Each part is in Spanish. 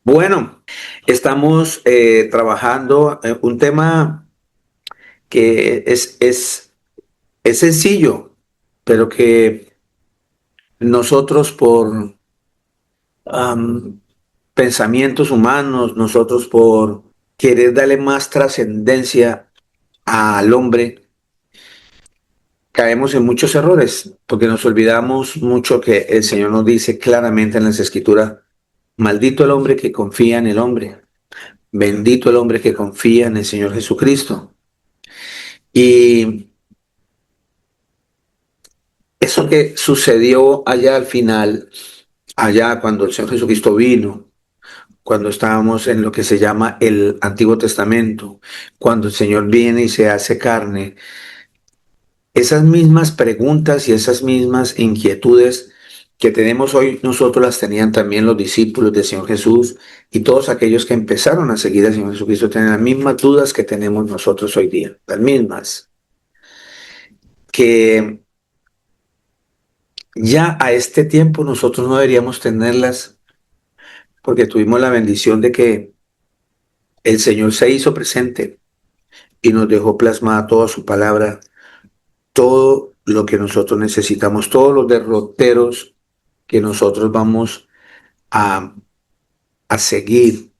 Bueno, estamos trabajando un tema que es sencillo, pero que nosotros por am, pensamientos humanos, nosotros por querer darle más trascendencia al hombre, caemos en muchos errores, porque nos olvidamos mucho que el Señor nos dice claramente en las Escrituras, maldito el hombre que confía en el hombre, bendito el hombre que confía en el Señor Jesucristo. Y eso que sucedió allá al final, allá cuando el Señor Jesucristo vino, cuando estábamos en lo que se llama el Antiguo Testamento, cuando el Señor viene y se hace carne, esas mismas preguntas y esas mismas inquietudes que tenemos hoy, nosotros las tenían también los discípulos del Señor Jesús y todos aquellos que empezaron a seguir al Señor Jesucristo tienen las mismas dudas que tenemos nosotros hoy día, las mismas, que ya a este tiempo nosotros no deberíamos tenerlas porque tuvimos la bendición de que el Señor se hizo presente y nos dejó plasmada toda su palabra, todo lo que nosotros necesitamos, todos los derroteros que nosotros vamos a, a seguir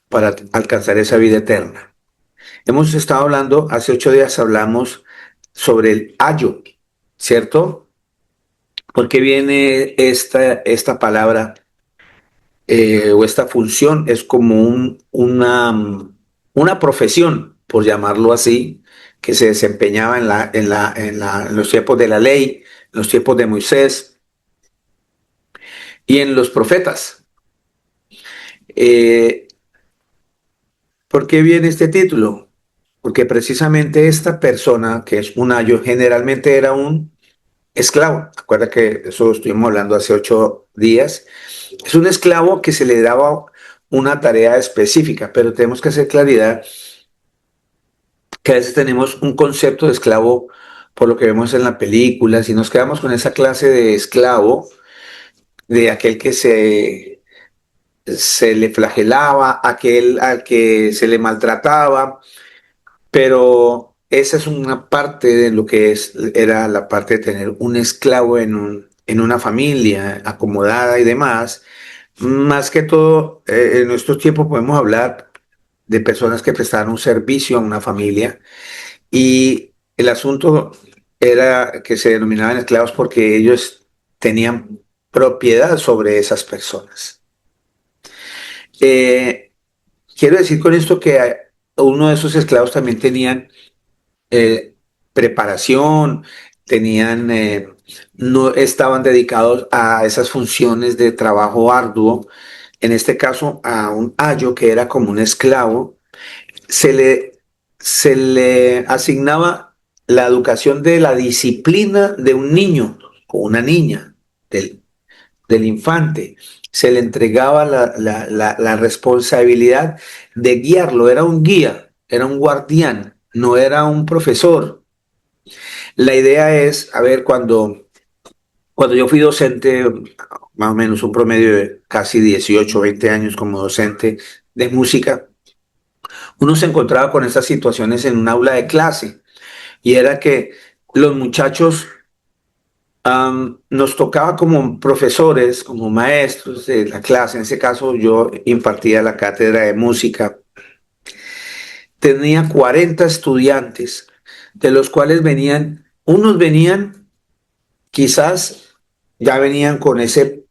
para alcanzar esa vida eterna. Hemos estado hablando, hace 8 días hablamos sobre el ayo, ¿cierto? ¿Por qué viene esta palabra o esta función? Es como una profesión, por llamarlo así, que se desempeñaba en los tiempos de la ley, en los tiempos de Moisés y en los profetas. Eh, ¿Por qué viene este título? Porque precisamente esta persona, que es un ayo, generalmente era un esclavo. Acuerda que eso estuvimos hablando hace 8 días. Es un esclavo que se le daba una tarea específica, pero tenemos que hacer claridad que a veces tenemos un concepto de esclavo por lo que vemos en la película. Si nos quedamos con esa clase de esclavo, de aquel que se le flagelaba, aquel al que se le maltrataba, pero esa es una parte de lo que era la parte de tener un esclavo en una familia acomodada y demás. Más que todo, en nuestros tiempos podemos hablar de personas que prestaron un servicio a una familia y el asunto era que se denominaban esclavos porque ellos tenían propiedad sobre esas personas. Eh, Quiero decir con esto que uno de esos esclavos también tenían preparación, tenían, no estaban dedicados a esas funciones de trabajo arduo. En este caso, a un ayo que era como un esclavo, se le, se le asignaba la educación de la disciplina de un niño o una niña, del infante. Se le entregaba la responsabilidad de guiarlo. Era un guía, era un guardián, no era un profesor. La idea es, a ver, cuando yo fui docente, más o menos un promedio de casi 18 20 años como docente de música, uno se encontraba con estas situaciones en un aula de clase y era que los muchachos nos tocaba como profesores, como maestros de la clase, en ese caso yo impartía la cátedra de música, tenía 40 estudiantes, de los cuales unos venían quizás ya venían con ese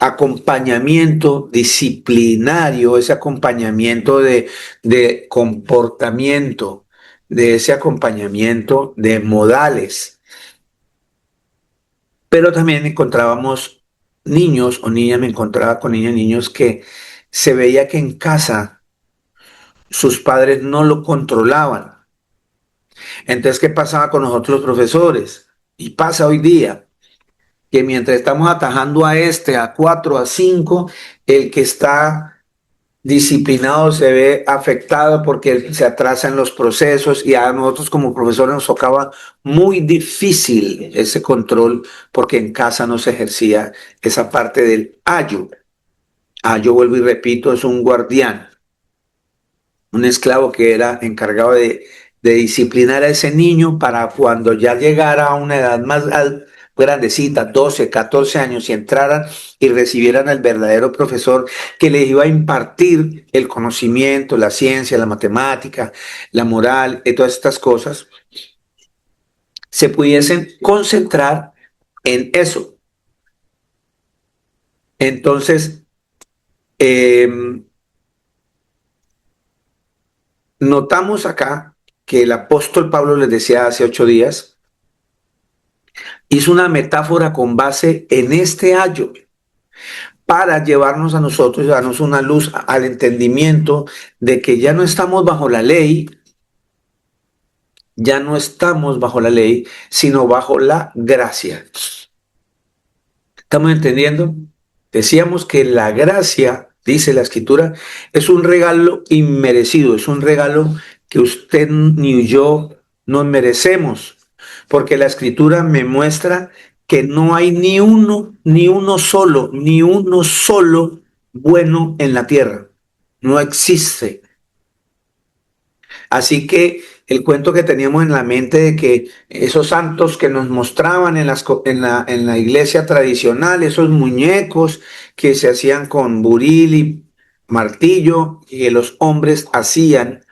acompañamiento disciplinario, ese acompañamiento de comportamiento, de ese acompañamiento de modales. Pero también encontrábamos niños o niñas, me encontraba con niños y niños que se veía que en casa sus padres no lo controlaban. Entonces, ¿qué pasaba con nosotros los profesores? Y pasa hoy día que mientras estamos atajando a este, a 4, a 5, el que está disciplinado se ve afectado porque se atrasan los procesos y a nosotros como profesores nos tocaba muy difícil ese control porque en casa no se ejercía esa parte del ayo. Yo vuelvo y repito, es un guardián, un esclavo que era encargado de disciplinar a ese niño para cuando ya llegara a una edad más grandecita, 12, 14 años, y entraran y recibieran al verdadero profesor que les iba a impartir el conocimiento, la ciencia, la matemática, la moral, y todas estas cosas, se pudiesen concentrar en eso. Entonces, eh, notamos acá que el apóstol Pablo les decía hace 8 días, hizo una metáfora con base en este ayo para llevarnos a nosotros y darnos una luz al entendimiento de que ya no estamos bajo la ley, ya no estamos bajo la ley, sino bajo la gracia. ¿Estamos entendiendo? Decíamos que la gracia, dice la escritura, es un regalo inmerecido, es un regalo que usted ni yo nos merecemos, porque la escritura me muestra que no hay ni uno solo bueno en la tierra. No existe. Así que el cuento que teníamos en la mente de que esos santos que nos mostraban en la iglesia tradicional, esos muñecos que se hacían con buril y martillo y que los hombres hacían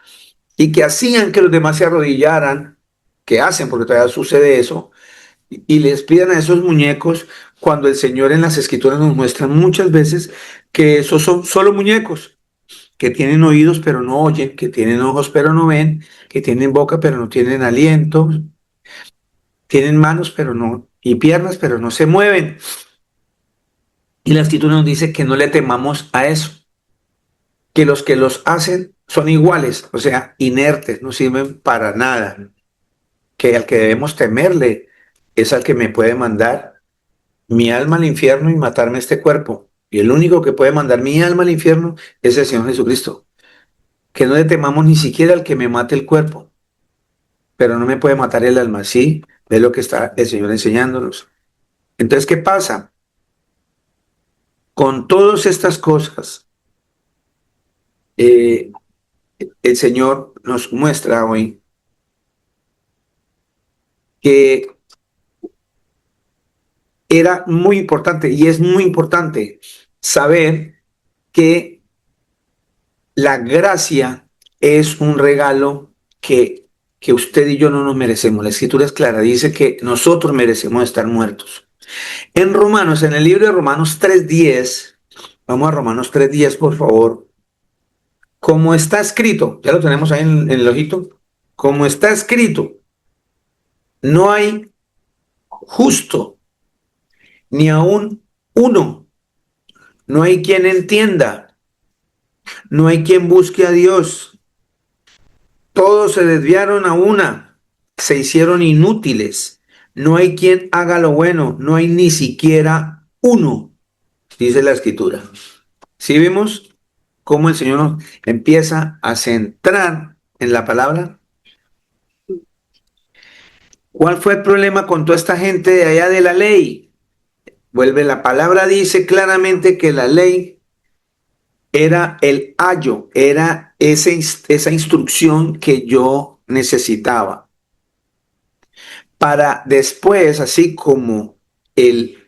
y que hacían que los demás se arrodillaran, que hacen, porque todavía sucede eso, y les pidan a esos muñecos cuando el Señor en las escrituras nos muestra muchas veces que esos son solo muñecos que tienen oídos pero no oyen, que tienen ojos pero no ven, que tienen boca pero no tienen aliento, tienen manos pero no, y piernas pero no se mueven. Y la escritura nos dice que no le temamos a eso, que los que los hacen son iguales, o sea, inertes, no sirven para nada, que al que debemos temerle es al que me puede mandar mi alma al infierno y matarme este cuerpo. Y el único que puede mandar mi alma al infierno es el Señor Jesucristo. Que no le temamos ni siquiera al que me mate el cuerpo, pero no me puede matar el alma. Sí, ve lo que está el Señor enseñándonos. Entonces, ¿qué pasa? Con todas estas cosas, eh, el Señor nos muestra hoy que era muy importante y es muy importante saber que la gracia es un regalo que usted y yo no nos merecemos. La escritura es clara, dice que nosotros merecemos estar muertos. En Romanos, en el libro de Romanos 3:10, vamos a Romanos 3:10, por favor. Como está escrito, ya lo tenemos ahí en el ojito, como está escrito, no hay justo, ni aún uno, no hay quien entienda, no hay quien busque a Dios. Todos se desviaron a una, se hicieron inútiles. No hay quien haga lo bueno, no hay ni siquiera uno, dice la escritura. ¿Sí vimos cómo el Señor nos empieza a centrar en la palabra? ¿Cuál fue el problema con toda esta gente de allá de la ley? Vuelve, la palabra dice claramente que la ley era el ayo, era esa instrucción que yo necesitaba para después, así como el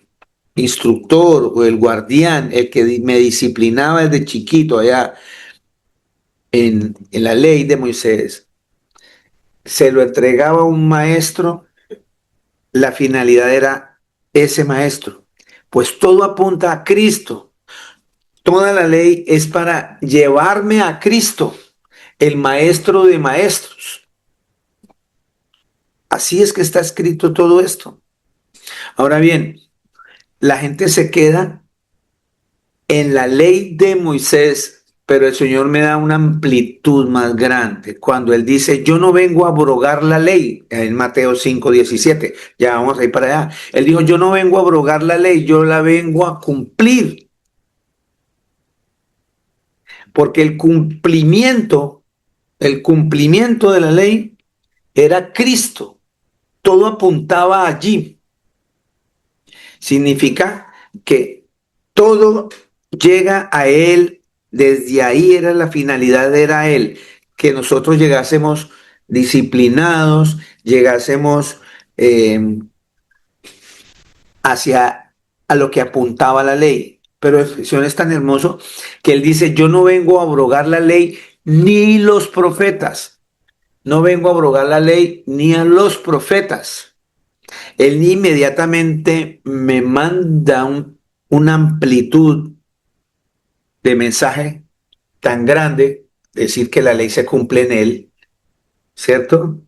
instructor o el guardián, el que me disciplinaba desde chiquito allá en la ley de Moisés, se lo entregaba a un maestro, la finalidad era ese maestro. Pues todo apunta a Cristo. Toda la ley es para llevarme a Cristo, el maestro de maestros. Así es que está escrito todo esto. Ahora bien, la gente se queda en la ley de Moisés, pero el Señor me da una amplitud más grande. Cuando Él dice, yo no vengo a abrogar la ley, en Mateo 5:17, ya vamos a ir para allá. Él dijo, yo no vengo a abrogar la ley, yo la vengo a cumplir. Porque el cumplimiento de la ley era Cristo. Todo apuntaba allí. Significa que todo llega a Él, desde ahí era la finalidad, era Él, que nosotros llegásemos disciplinados, llegásemos eh, hacia a lo que apuntaba la ley. Pero el Señor es tan hermoso que Él dice, yo no vengo a abrogar la ley ni los profetas, no vengo a abrogar la ley ni a los profetas. Él inmediatamente me manda una amplitud de mensaje tan grande, decir que la ley se cumple en él, ¿cierto?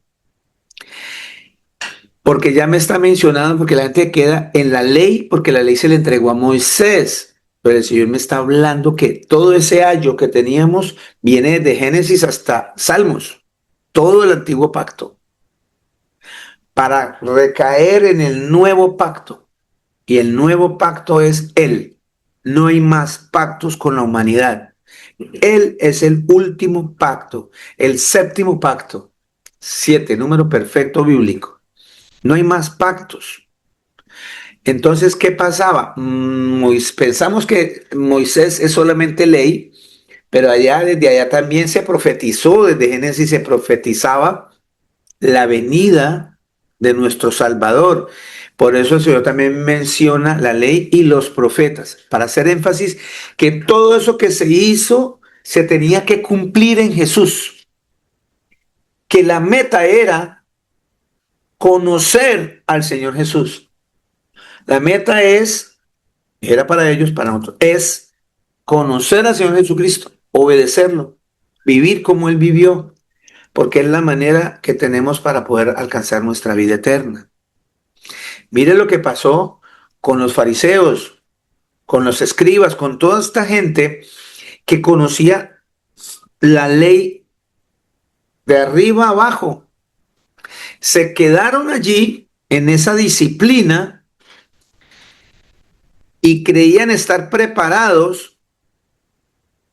Porque ya me está mencionando, porque la gente queda en la ley, porque la ley se le entregó a Moisés, pero el Señor me está hablando que todo ese ayo que teníamos viene desde Génesis hasta Salmos, todo el antiguo pacto, para recaer en el nuevo pacto. Y el nuevo pacto es Él. No hay más pactos con la humanidad. Él es el último pacto, el séptimo pacto. 7, número perfecto bíblico. No hay más pactos. Entonces, ¿qué pasaba? Pensamos que Moisés es solamente ley, pero desde allá también se profetizó, desde Génesis se profetizaba la venida de nuestro Salvador. Por eso el Señor también menciona la ley y los profetas, para hacer énfasis que todo eso que se hizo se tenía que cumplir en Jesús, que la meta era conocer al Señor Jesús. La meta era para ellos, para nosotros, es conocer al Señor Jesucristo, obedecerlo, vivir como Él vivió, porque es la manera que tenemos para poder alcanzar nuestra vida eterna. Mire lo que pasó con los fariseos, con los escribas, con toda esta gente que conocía la ley de arriba abajo. Se quedaron allí en esa disciplina y creían estar preparados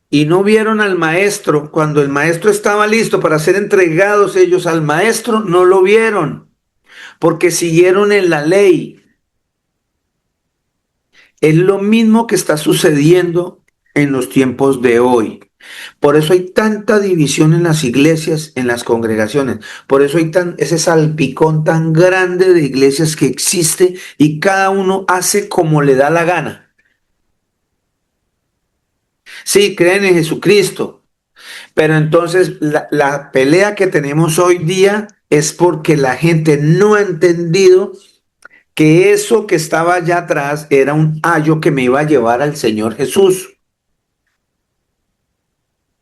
y no vieron al maestro. Cuando el maestro estaba listo para ser entregados ellos al maestro, no lo vieron porque siguieron en la ley. Es lo mismo que está sucediendo en los tiempos de hoy. Por eso hay tanta división en las iglesias, en las congregaciones. Por eso hay ese salpicón tan grande de iglesias que existe y cada uno hace como le da la gana. Sí, creen en Jesucristo, pero entonces la pelea que tenemos hoy día es porque la gente no ha entendido que eso que estaba allá atrás era un ayo que me iba a llevar al Señor Jesús.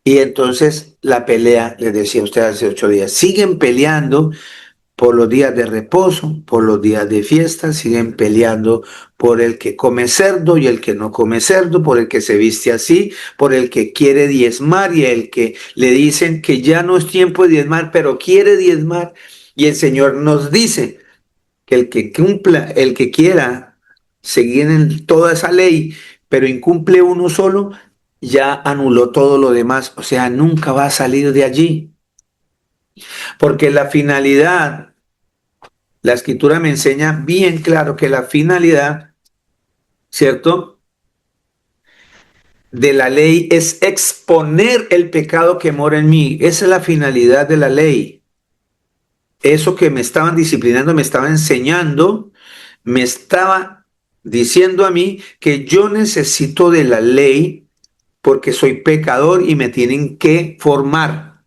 Y entonces la pelea, les decía usted hace 8 días, siguen peleando por los días de reposo, por los días de fiesta, siguen peleando por el que come cerdo y el que no come cerdo, por el que se viste así, por el que quiere diezmar y el que le dicen que ya no es tiempo de diezmar, pero quiere diezmar. Y el Señor nos dice que el que cumpla, el que quiera seguir en toda esa ley, pero incumple uno solo, ya anuló todo lo demás, o sea, nunca va a salir de allí, porque la finalidad, la escritura me enseña bien claro que la finalidad, ¿cierto?, de la ley es exponer el pecado que mora en mí. Esa es la finalidad de la ley. Eso que me estaban disciplinando, me estaba enseñando, me estaba diciendo a mí que yo necesito de la ley porque soy pecador y me tienen que formar,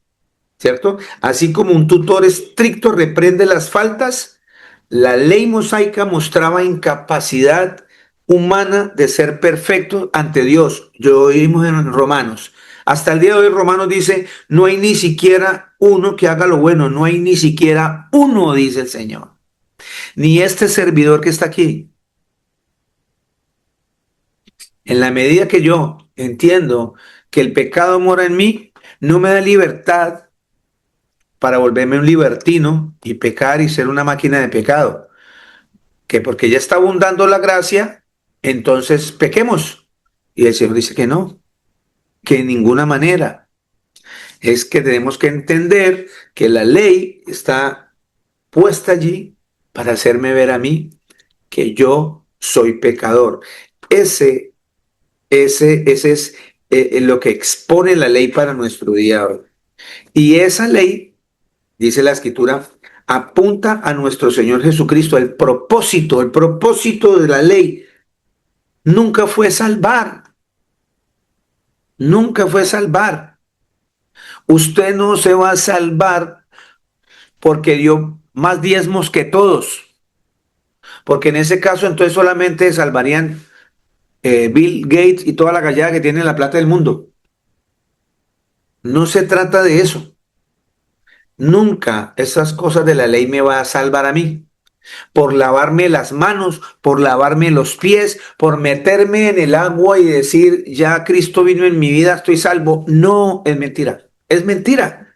¿cierto? Así como un tutor estricto reprende las faltas, la ley mosaica mostraba incapacidad humana de ser perfecto ante Dios. Lo oímos en Romanos. Hasta el día de hoy Romanos dice, no hay ni siquiera uno que haga lo bueno, no hay ni siquiera uno, dice el Señor. Ni este servidor que está aquí. En la medida que yo entiendo que el pecado mora en mí, no me da libertad para volverme un libertino y pecar y ser una máquina de pecado. Que porque ya está abundando la gracia, entonces pequemos. Y el Señor dice que no, que en ninguna manera. Es que tenemos que entender que la ley está puesta allí para hacerme ver a mí que yo soy pecador. Ese Ese es lo que expone la ley para nuestro día hoy. Y esa ley, dice la Escritura, apunta a nuestro Señor Jesucristo. El propósito de la ley nunca fue salvar, nunca fue salvar. Usted no se va a salvar porque dio más diezmos que todos, porque en ese caso entonces solamente salvarían Bill Gates y toda la gallada que tiene la plata del mundo. No se trata de eso. Nunca esas cosas de la ley me va a salvar a mí. Por lavarme las manos, por lavarme los pies, por meterme en el agua y decir, ya Cristo vino en mi vida, estoy salvo. No, es mentira. Es mentira.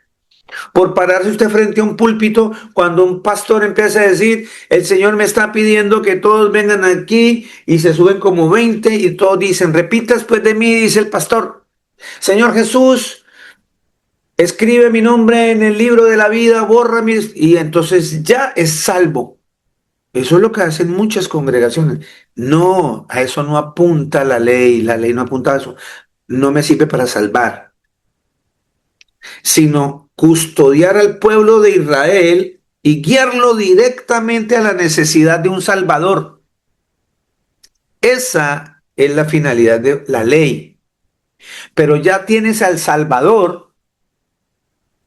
Por pararse usted frente a un púlpito cuando un pastor empieza a decir, el Señor me está pidiendo que todos vengan aquí y se suben como 20 y todos dicen, repita después de mí, dice el pastor, Señor Jesús, escribe mi nombre en el libro de la vida, borra mis... Y entonces ya es salvo. Eso es lo que hacen muchas congregaciones. No, a eso no apunta la ley no apunta a eso. No me sirve para salvar, sino custodiar al pueblo de Israel y guiarlo directamente a la necesidad de un Salvador. Esa es la finalidad de la ley. Pero ya tienes al Salvador,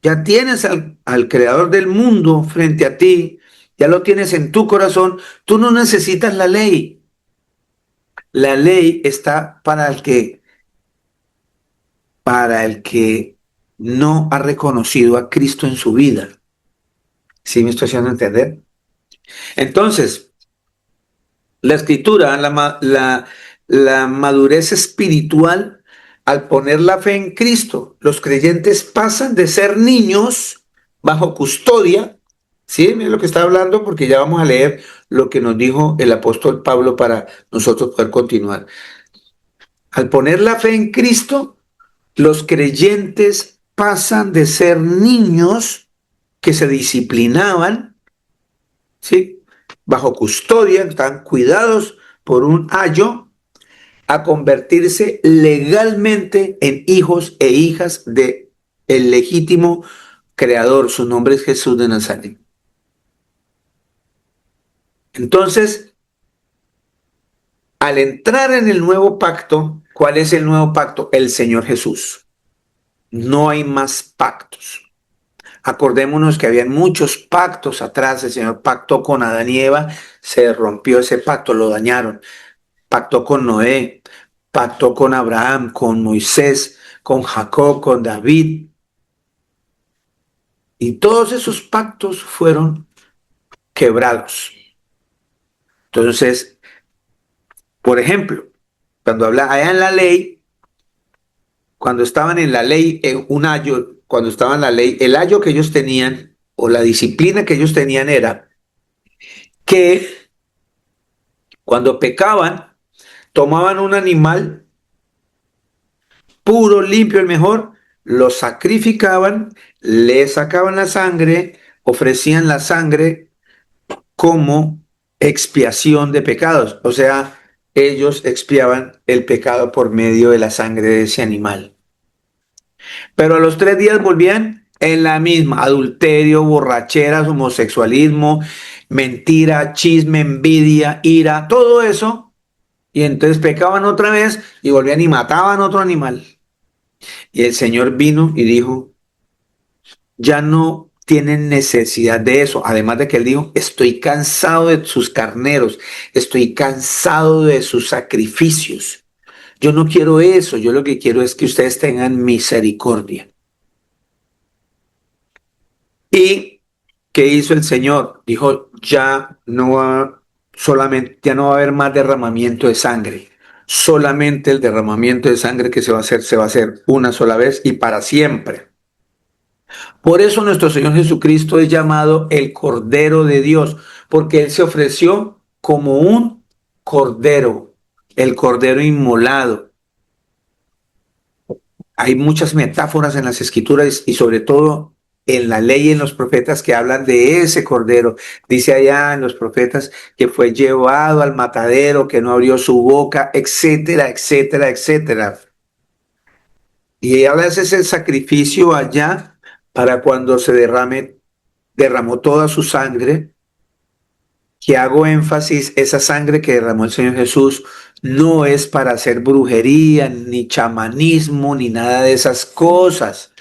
ya tienes al Creador del mundo frente a ti, ya lo tienes en tu corazón, tú no necesitas la ley. La ley está para el que no ha reconocido a Cristo en su vida. ¿Sí me estoy haciendo entender? Entonces, la escritura, la madurez espiritual, al poner la fe en Cristo, los creyentes pasan de ser niños bajo custodia. Sí, mira lo que está hablando, porque ya vamos a leer lo que nos dijo el apóstol Pablo para nosotros poder continuar. Al poner la fe en Cristo, los creyentes pasan de ser niños que se disciplinaban, ¿sí? Bajo custodia, están cuidados por un ayo, a convertirse legalmente en hijos e hijas de el legítimo creador. Su nombre es Jesús de Nazaret. Entonces, al entrar en el nuevo pacto, ¿cuál es el nuevo pacto? El Señor Jesús. No hay más pactos. Acordémonos que habían muchos pactos atrás. El Señor pactó con Adán y Eva, se rompió ese pacto, lo dañaron. Pactó con Noé, pactó con Abraham, con Moisés, con Jacob, con David. Y todos esos pactos fueron quebrados. Entonces, por ejemplo, cuando habla allá en la ley, cuando estaban en la ley, un ayo, cuando estaban en la ley, el ayo que ellos tenían o la disciplina que ellos tenían era que cuando pecaban, tomaban un animal puro, limpio, el mejor, lo sacrificaban, le sacaban la sangre, ofrecían la sangre como expiación de pecados. O sea, ellos expiaban el pecado por medio de la sangre de ese animal. Pero a los 3 días volvían en la misma: adulterio, borracheras, homosexualismo, mentira, chisme, envidia, ira, todo eso. Y entonces pecaban otra vez y volvían y mataban otro animal. Y el Señor vino y dijo, ya no tienen necesidad de eso. Además de que él dijo, estoy cansado de sus carneros, estoy cansado de sus sacrificios. Yo no quiero eso, yo lo que quiero es que ustedes tengan misericordia. ¿Y qué hizo el Señor? Dijo, ya no va a haber más derramamiento de sangre. Solamente el derramamiento de sangre que se va a hacer una sola vez y para siempre. Por eso nuestro Señor Jesucristo es llamado el Cordero de Dios, porque Él se ofreció como un cordero, el cordero inmolado. Hay muchas metáforas en las Escrituras y sobre todo en la ley y en los profetas que hablan de ese cordero. Dice allá en los profetas que fue llevado al matadero, que no abrió su boca, etcétera, etcétera, etcétera. Y habla de ese sacrificio allá para cuando se derramó toda su sangre, que hago énfasis, esa sangre que derramó el Señor Jesús no es para hacer brujería, ni chamanismo, ni nada de esas cosas.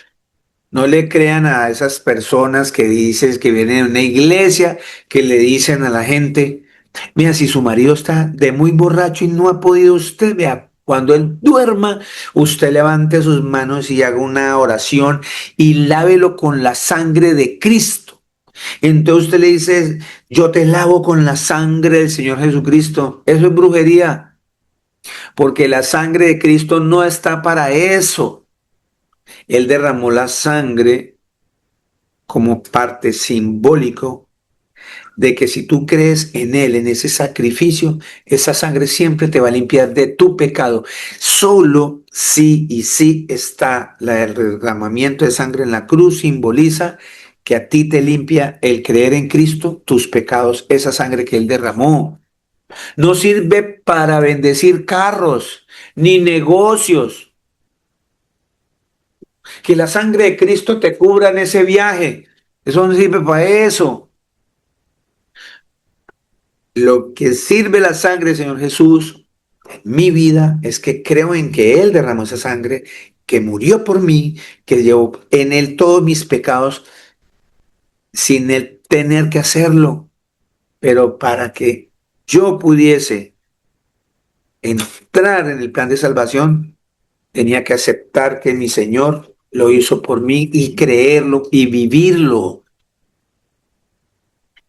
No le crean a esas personas que dicen que vienen de una iglesia, que le dicen a la gente, mira, si su marido está de muy borracho y no ha podido usted, vea, cuando él duerma, usted levante sus manos y haga una oración y lávelo con la sangre de Cristo. Entonces usted le dice, yo te lavo con la sangre del Señor Jesucristo. Eso es brujería, porque la sangre de Cristo no está para eso. Él derramó la sangre como parte simbólico de que si tú crees en Él, en ese sacrificio, esa sangre siempre te va a limpiar de tu pecado. Solo si y si está el derramamiento de sangre en la cruz, simboliza que a ti te limpia el creer en Cristo, tus pecados, esa sangre que Él derramó. No sirve para bendecir carros ni negocios. Que la sangre de Cristo te cubra en ese viaje. Eso no sirve para eso. Lo que sirve la sangre del Señor Jesús en mi vida es que creo en que Él derramó esa sangre, que murió por mí, que llevó en Él todos mis pecados sin Él tener que hacerlo. Pero para que yo pudiese entrar en el plan de salvación, tenía que aceptar que mi Señor lo hizo por mí y creerlo y vivirlo.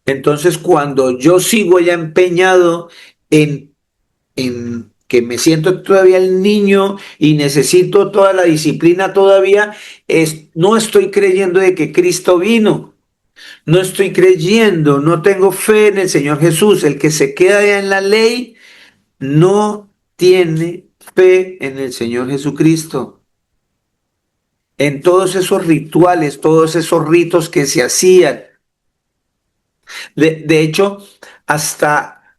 Entonces, cuando yo sigo ya empeñado en que me siento todavía el niño y necesito toda la disciplina todavía, no estoy creyendo de que Cristo vino, no estoy creyendo, no tengo fe en el Señor Jesús. El que se queda ya en la ley no tiene fe en el Señor Jesucristo. En todos esos rituales, todos esos ritos que se hacían. De hecho, hasta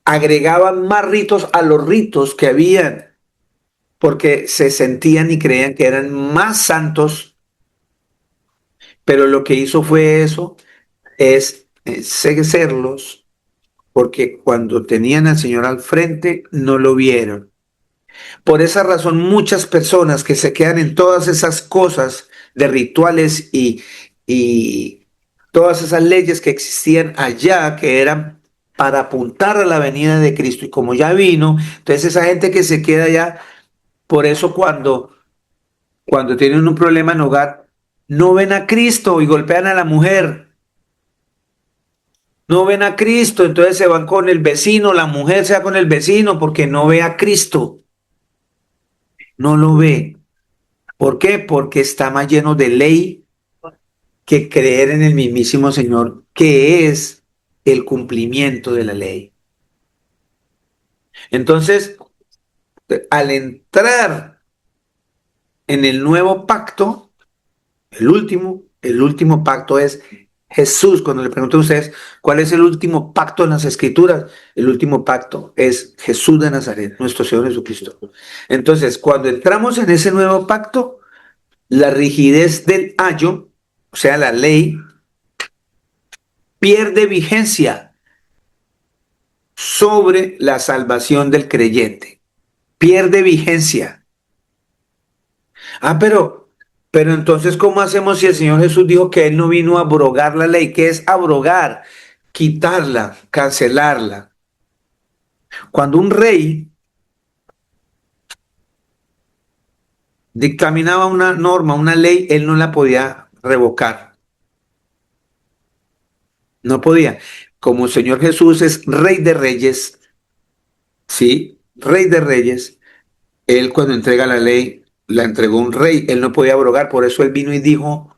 agregaban más ritos a los ritos que habían, porque se sentían y creían que eran más santos, pero lo que hizo fue eso, es enceguecerlos, porque cuando tenían al Señor al frente no lo vieron. Por esa razón, muchas personas que se quedan en todas esas cosas de rituales y todas esas leyes que existían allá, que eran para apuntar a la venida de Cristo, y como ya vino, entonces esa gente que se queda allá, por eso cuando tienen un problema en hogar, no ven a Cristo y golpean a la mujer. No ven a Cristo, entonces se van con el vecino, la mujer se va con el vecino porque no ve a Cristo, no lo ve. ¿Por qué? Porque está más lleno de ley que creer en el mismísimo Señor, que es el cumplimiento de la ley. Entonces, al entrar en el nuevo pacto, el último pacto es Jesús. Cuando le pregunto a ustedes cuál es el último pacto en las Escrituras, el último pacto es Jesús de Nazaret, nuestro Señor Jesucristo. Entonces, cuando entramos en ese nuevo pacto, la rigidez del ayo, o sea, la ley, pierde vigencia sobre la salvación del creyente. Pierde vigencia. Pero entonces, ¿cómo hacemos si el Señor Jesús dijo que Él no vino a abrogar la ley? ¿Qué es abrogar? Quitarla, cancelarla. Cuando un rey dictaminaba una norma, una ley, él no la podía revocar. No podía. Como el Señor Jesús es Rey de Reyes, ¿sí? Rey de Reyes, Él cuando entrega la ley, la entregó un rey, Él no podía abrogar, por eso Él vino y dijo,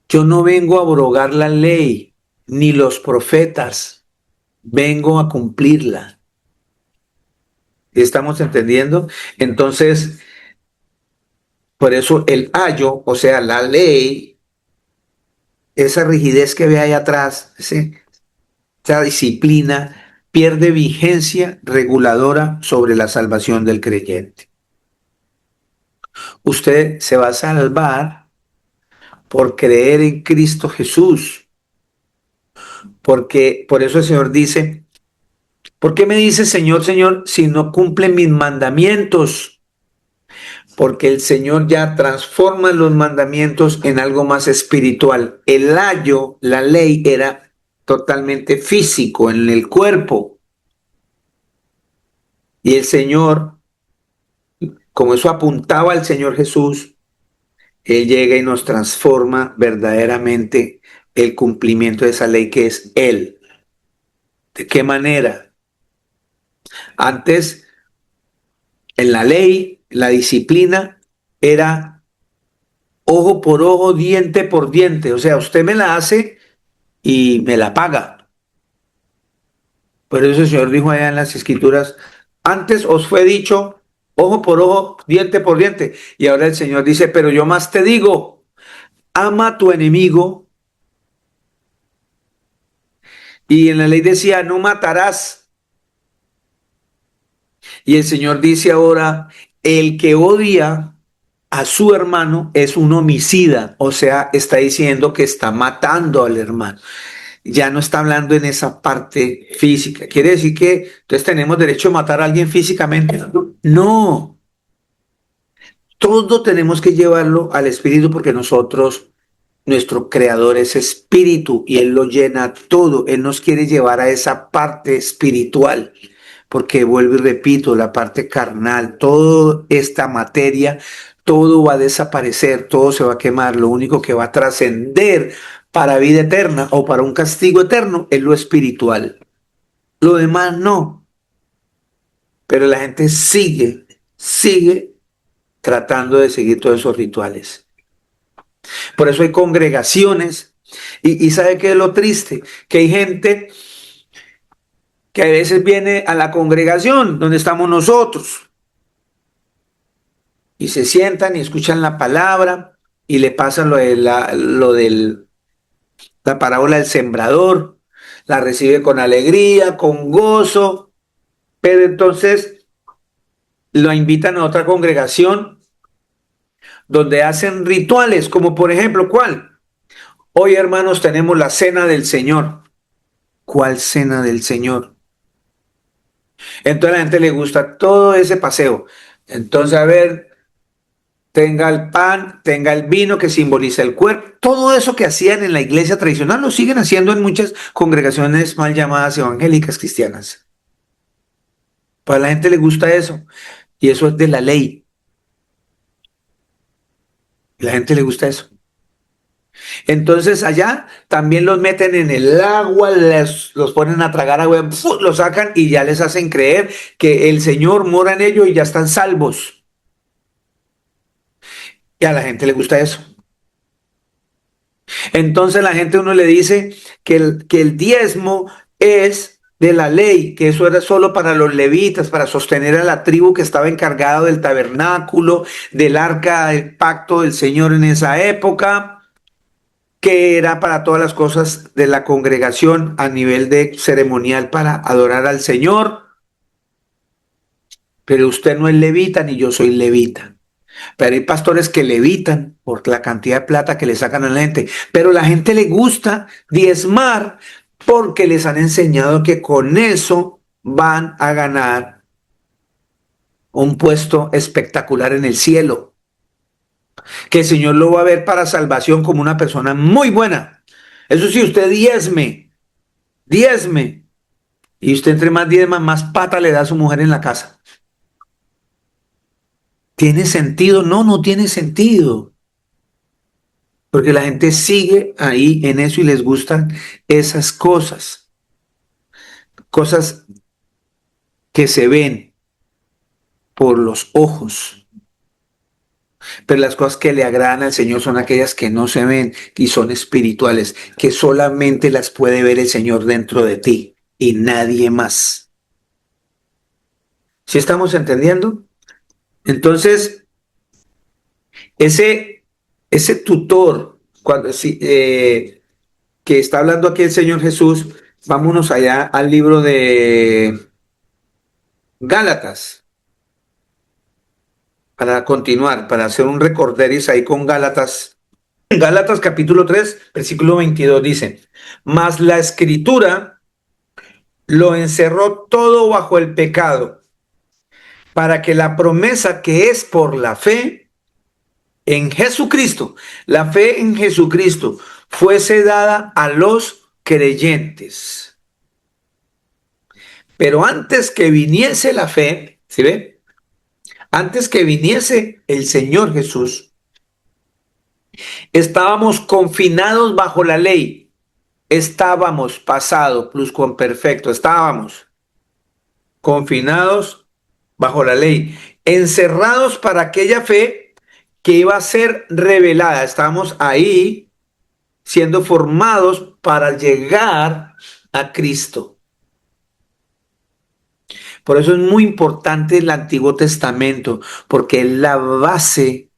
yo no vengo a abrogar la ley, ni los profetas, vengo a cumplirla. ¿Estamos entendiendo? Entonces, por eso el ayo, o sea, la ley, esa rigidez que ve ahí atrás, esa disciplina, pierde vigencia reguladora sobre la salvación del creyente. Usted se va a salvar por creer en Cristo Jesús, porque por eso el Señor dice, ¿por qué me dice Señor, Señor, si no cumple mis mandamientos? Porque el Señor ya transforma los mandamientos en algo más espiritual. El ayo, la ley, era totalmente físico en el cuerpo. Y el Señor, como eso apuntaba al Señor Jesús, Él llega y nos transforma verdaderamente el cumplimiento de esa ley que es Él. ¿De qué manera? Antes, en la ley, la disciplina era ojo por ojo, diente por diente. O sea, usted me la hace y me la paga. Por eso el Señor dijo allá en las Escrituras, antes os fue dicho ojo por ojo, diente por diente. Y ahora el Señor dice, pero yo más te digo, ama a tu enemigo. Y en la ley decía, no matarás. Y el Señor dice ahora, el que odia a su hermano es un homicida. O sea, está diciendo que está matando al hermano. Ya no está hablando en esa parte física. ¿Quiere decir que entonces tenemos derecho a matar a alguien físicamente? No, todo tenemos que llevarlo al espíritu porque nosotros, nuestro creador es espíritu y Él lo llena todo. Él nos quiere llevar a esa parte espiritual. Porque vuelvo y repito, la parte carnal, toda esta materia, todo va a desaparecer, todo se va a quemar. Lo único que va a trascender para vida eterna o para un castigo eterno es lo espiritual. Lo demás no. Pero la gente sigue tratando de seguir todos esos rituales. Por eso hay congregaciones. Y ¿sabe qué es lo triste? Que hay gente que a veces viene a la congregación donde estamos nosotros y se sientan y escuchan la palabra y le pasan la parábola del sembrador, la recibe con alegría, con gozo, pero entonces lo invitan a otra congregación donde hacen rituales, como por ejemplo, ¿cuál? Hoy, hermanos, tenemos la cena del Señor. ¿Cuál cena del Señor? Entonces a la gente le gusta todo ese paseo. Entonces, a ver, tenga el pan, tenga el vino que simboliza el cuerpo. Todo eso que hacían en la iglesia tradicional lo siguen haciendo en muchas congregaciones mal llamadas evangélicas cristianas. Para la gente le gusta eso. Y eso es de la ley. La gente le gusta eso. Entonces allá también los meten en el agua, los ponen a tragar agua, los sacan y ya les hacen creer que el Señor mora en ellos y ya están salvos. Y a la gente le gusta eso. Entonces la gente uno le dice que el diezmo es de la ley, que eso era solo para los levitas, para sostener a la tribu que estaba encargada del tabernáculo, del arca del pacto del Señor en esa época, que era para todas las cosas de la congregación a nivel de ceremonial para adorar al Señor. Pero usted no es levita ni yo soy levita. Pero hay pastores que levitan por la cantidad de plata que le sacan a la gente. Pero a la gente le gusta diezmar porque les han enseñado que con eso van a ganar un puesto espectacular en el cielo. Que el Señor lo va a ver para salvación como una persona muy buena. Eso sí, usted diezme. Y usted entre más diezma, más pata le da a su mujer en la casa. ¿Tiene sentido? No, no tiene sentido. Porque la gente sigue ahí en eso y les gustan esas cosas. Cosas que se ven por los ojos. Pero las cosas que le agradan al Señor son aquellas que no se ven y son espirituales, que solamente las puede ver el Señor dentro de ti y nadie más. ¿Sí estamos entendiendo? Entonces, ese, ese tutor, cuando, que está hablando aquí el Señor Jesús, vámonos allá al libro de Gálatas, para continuar, para hacer un recorderis ahí con Gálatas. Gálatas capítulo 3 versículo 22 dice, mas la escritura lo encerró todo bajo el pecado, para que la promesa que es por la fe en Jesucristo, la fe en Jesucristo, fuese dada a los creyentes. Pero antes que viniese la fe, ¿sí ve? Antes que viniese el Señor Jesús, estábamos confinados bajo la ley. Estábamos, pasado, pluscuamperfecto, estábamos confinados bajo la ley, encerrados para aquella fe que iba a ser revelada. Estábamos ahí siendo formados para llegar a Cristo. Por eso es muy importante el Antiguo Testamento, porque es la base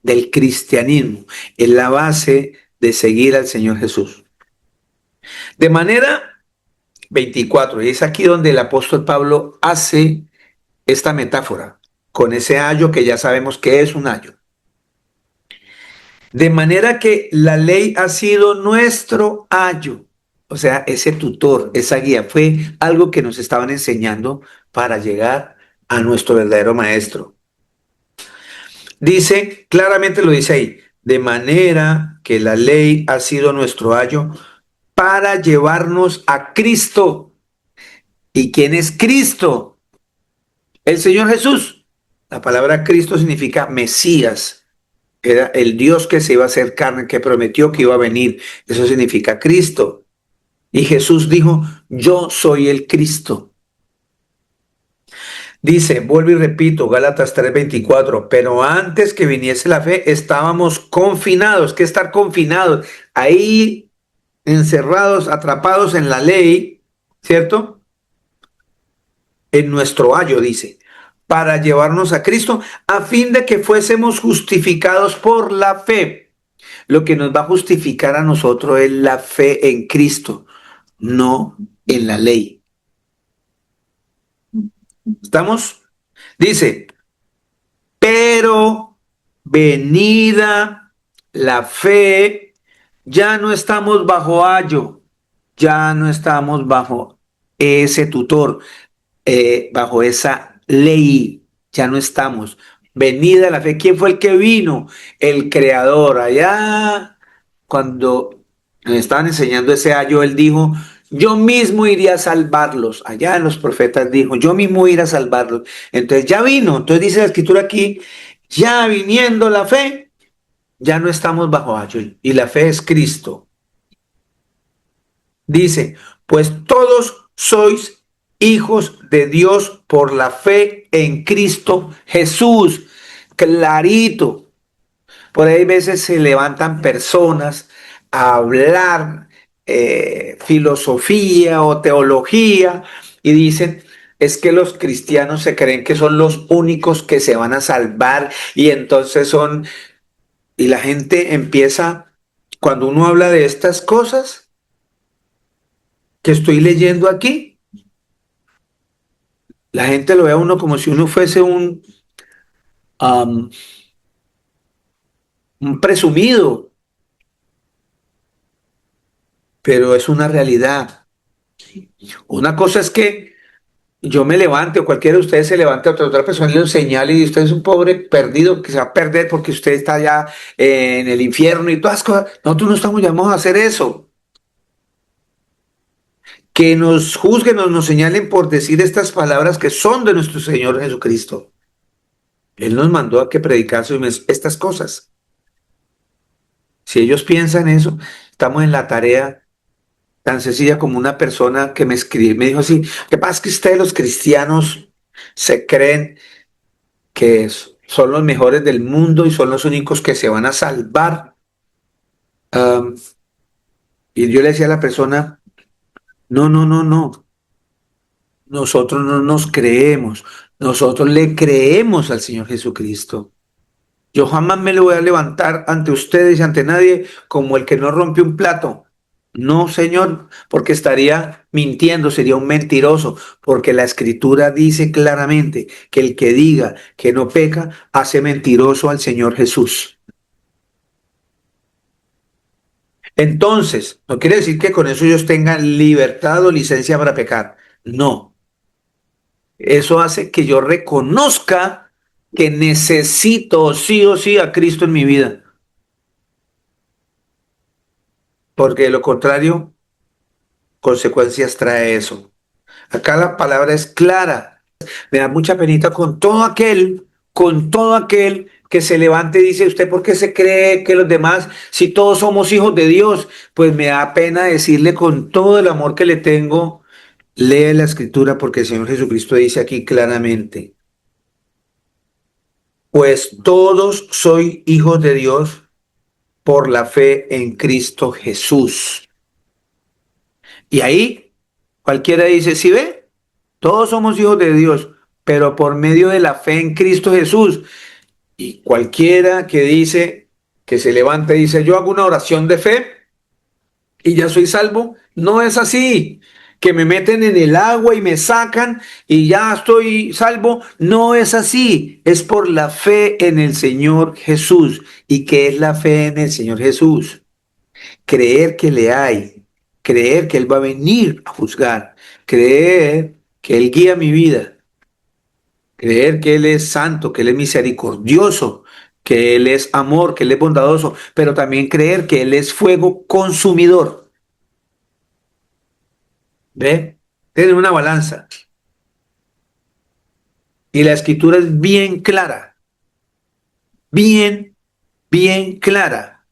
del cristianismo, es la base de seguir al Señor Jesús. De manera 24, y es aquí donde el apóstol Pablo hace esta metáfora, con ese ayo que ya sabemos que es un ayo. De manera que la ley ha sido nuestro ayo, o sea, ese tutor, esa guía, fue algo que nos estaban enseñando para llegar a nuestro verdadero maestro. Dice, claramente lo dice ahí, de manera que la ley ha sido nuestro ayo para llevarnos a Cristo. ¿Y quién es Cristo? El Señor Jesús. La palabra Cristo significa Mesías. Era el Dios que se iba a hacer carne, que prometió que iba a venir. Eso significa Cristo. Y Jesús dijo, yo soy el Cristo. Dice, vuelvo y repito, Gálatas 3:24, pero antes que viniese la fe estábamos confinados. ¿Qué estar confinados? Ahí encerrados, atrapados en la ley, ¿cierto? En nuestro ayo, dice, para llevarnos a Cristo, a fin de que fuésemos justificados por la fe. Lo que nos va a justificar a nosotros es la fe en Cristo, no en la ley. ¿Estamos? Dice, pero venida la fe, ya no estamos bajo ayo, ya no estamos bajo ese tutor, bajo esa ley, ya no estamos. Venida la fe, ¿quién fue el que vino? El creador. Allá, cuando me estaban enseñando ese ayo, él dijo, yo mismo iría a salvarlos. Allá en los profetas dijo, yo mismo iré a salvarlos. Entonces ya vino. Entonces dice la escritura aquí, ya viniendo la fe, ya no estamos bajo ayo. Y la fe es Cristo. Dice, pues todos sois hijos de Dios por la fe en Cristo Jesús. Clarito. Por ahí a veces se levantan personas a hablar filosofía o teología y dicen, es que los cristianos se creen que son los únicos que se van a salvar y entonces son, y la gente empieza, cuando uno habla de estas cosas que estoy leyendo aquí, la gente lo ve a uno como si uno fuese um, un presumido, pero es una realidad. Una cosa es que yo me levante o cualquiera de ustedes se levante a otra persona y le señale y usted es un pobre perdido que se va a perder porque usted está allá en el infierno y todas las cosas. Nosotros no estamos llamados a hacer eso. Que nos juzguen o nos señalen por decir estas palabras que son de nuestro Señor Jesucristo. Él nos mandó a que predicásemos estas cosas. Si ellos piensan eso, estamos en la tarea tan sencilla como una persona que me escribió, me dijo así, ¿qué pasa es que ustedes los cristianos se creen que son los mejores del mundo y son los únicos que se van a salvar? Um, y yo le decía a la persona, no, no, no, no, nosotros no nos creemos, nosotros le creemos al Señor Jesucristo. Yo jamás me le voy a levantar ante ustedes y ante nadie como el que no rompe un plato. No, Señor, porque estaría mintiendo, sería un mentiroso, porque la Escritura dice claramente que el que diga que no peca hace mentiroso al Señor Jesús. Entonces, no quiere decir que con eso ellos tengan libertad o licencia para pecar. No, eso hace que yo reconozca que necesito sí o sí a Cristo en mi vida, porque de lo contrario, consecuencias trae eso. Acá la palabra es clara. Me da mucha penita con todo aquel que se levante y dice, ¿usted por qué se cree que los demás, si todos somos hijos de Dios? Pues me da pena decirle con todo el amor que le tengo, lee la escritura porque el Señor Jesucristo dice aquí claramente, pues todos soy hijos de Dios por la fe en Cristo Jesús. Y ahí cualquiera dice, ¿sí ve? Todos somos hijos de Dios, pero por medio de la fe en Cristo Jesús. Y cualquiera que dice, que se levanta y dice, yo hago una oración de fe y ya soy salvo, no es así. Que me meten en el agua y me sacan y ya estoy salvo, no es así. Es por la fe en el Señor Jesús. ¿Y qué es la fe en el Señor Jesús? Creer que le hay, creer que Él va a venir a juzgar, creer que Él guía mi vida, creer que Él es santo, que Él es misericordioso, que Él es amor, que Él es bondadoso, pero también creer que Él es fuego consumidor. ¿Ve? Tiene una balanza. Y la escritura es bien clara, bien, bien clara.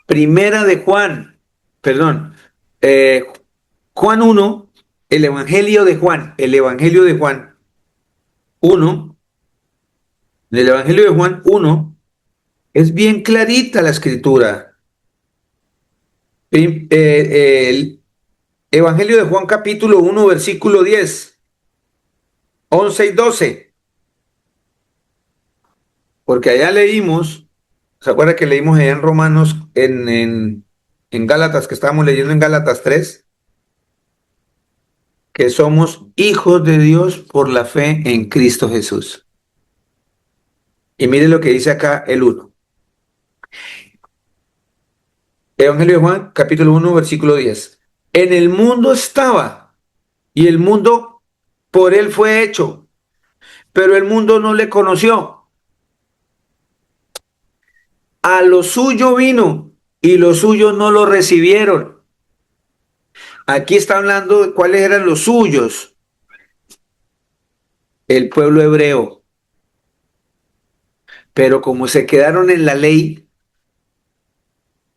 Primera de Juan, perdón, eh, Juan 1, el Evangelio de Juan 1, el Evangelio de Juan 1, es bien clarita la escritura. El Evangelio de Juan capítulo 1 versículo 10, 11 y 12, porque allá leímos, ¿se acuerda que leímos allá en Romanos, en Gálatas, que estábamos leyendo en Gálatas 3, que somos hijos de Dios por la fe en Cristo Jesús? Y mire lo que dice acá el 1. Evangelio de Juan capítulo 1 versículo 10. En el mundo estaba y el mundo por él fue hecho, pero el mundo no le conoció. A lo suyo vino y los suyos no lo recibieron. Aquí está hablando de cuáles eran los suyos, el pueblo hebreo. Pero como se quedaron en la ley,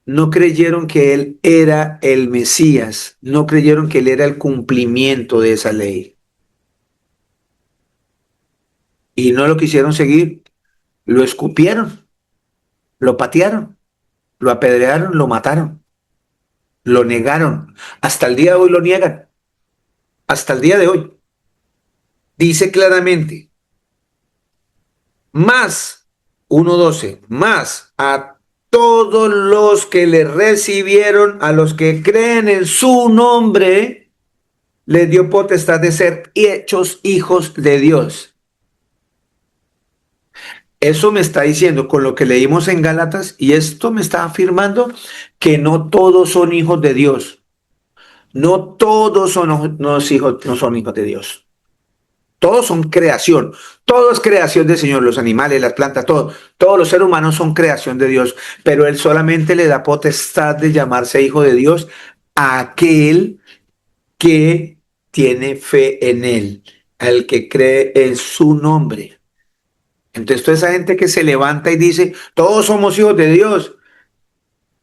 no creyeron que él era el Mesías, no creyeron que él era el cumplimiento de esa ley. Y no lo quisieron seguir, lo escupieron, lo patearon, lo apedrearon, lo mataron, lo negaron. Hasta el día de hoy lo niegan, hasta el día de hoy. Dice claramente, más, 1:12, más a todos los que le recibieron, a los que creen en su nombre, les dio potestad de ser hechos hijos de Dios. Eso me está diciendo con lo que leímos en Gálatas, y esto me está afirmando que no todos son hijos de Dios. No todos son los hijos, no son hijos de Dios. Todos son creación. Todo es creación del Señor. Los animales, las plantas, todo. Todos los seres humanos son creación de Dios. Pero Él solamente le da potestad de llamarse hijo de Dios a aquel que tiene fe en Él, al que cree en su nombre. Entonces, toda esa gente que se levanta y dice, todos somos hijos de Dios.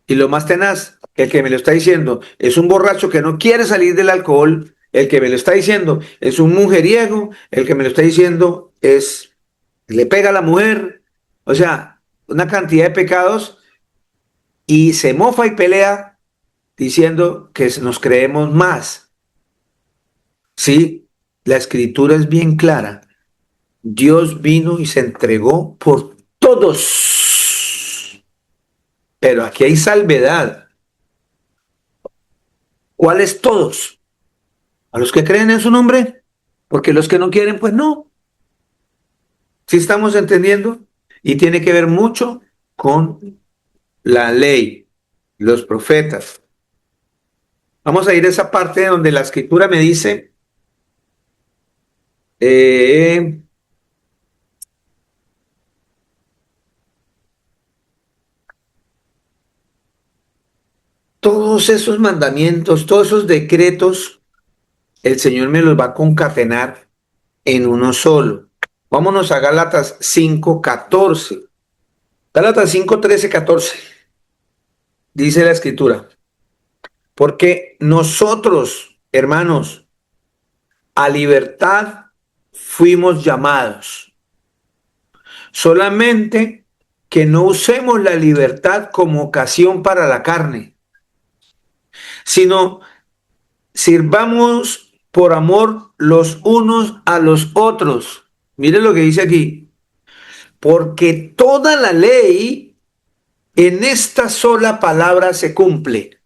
Y lo más tenaz, el que me lo está diciendo es un borracho que no quiere salir del alcohol, el que me lo está diciendo es un mujeriego, el que me lo está diciendo es, le pega a la mujer, o sea, una cantidad de pecados y se mofa y pelea diciendo que nos creemos más. Sí, la escritura es bien clara. Dios vino y se entregó por todos. Pero aquí hay salvedad. ¿Cuáles todos? ¿A los que creen en su nombre? Porque los que no quieren, pues no. ¿Sí estamos entendiendo? Y tiene que ver mucho con la ley, los profetas. Vamos a ir a esa parte donde la escritura me dice, eh, todos esos mandamientos, todos esos decretos, el Señor me los va a concatenar en uno solo. Vámonos a Gálatas 5:14. Gálatas 5:13-14. Dice la escritura, porque nosotros, hermanos, a libertad fuimos llamados. Solamente que no usemos la libertad como ocasión para la carne, sino sirvamos por amor los unos a los otros. Mire lo que dice aquí. Porque toda la ley en esta sola palabra se cumple.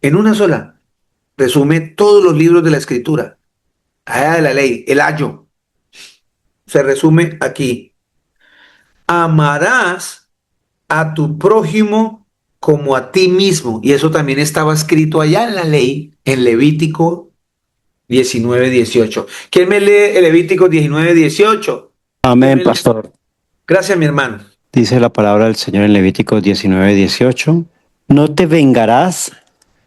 En una sola. Resume todos los libros de la escritura. Allá de la ley, el ayo. Se resume aquí. Amarás a tu prójimo como a ti mismo. Y eso también estaba escrito allá en la ley, en Levítico 19:18. ¿Quién me lee el Levítico 19:18? Amén, pastor. Gracias, mi hermano. Dice la palabra del Señor en Levíticos 19:18. No te vengarás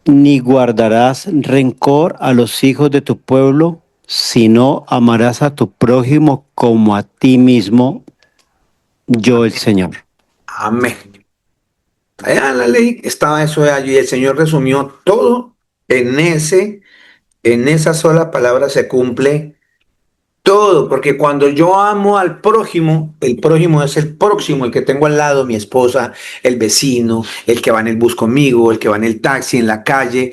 ni guardarás rencor a los hijos de tu pueblo, sino amarás a tu prójimo como a ti mismo, yo el Señor. Amén. Allá en la ley estaba eso de allí y el Señor resumió todo en esa sola palabra se cumple todo, porque cuando yo amo al prójimo, el prójimo es el próximo, el que tengo al lado, mi esposa, el vecino, el que va en el bus conmigo, el que va en el taxi, en la calle,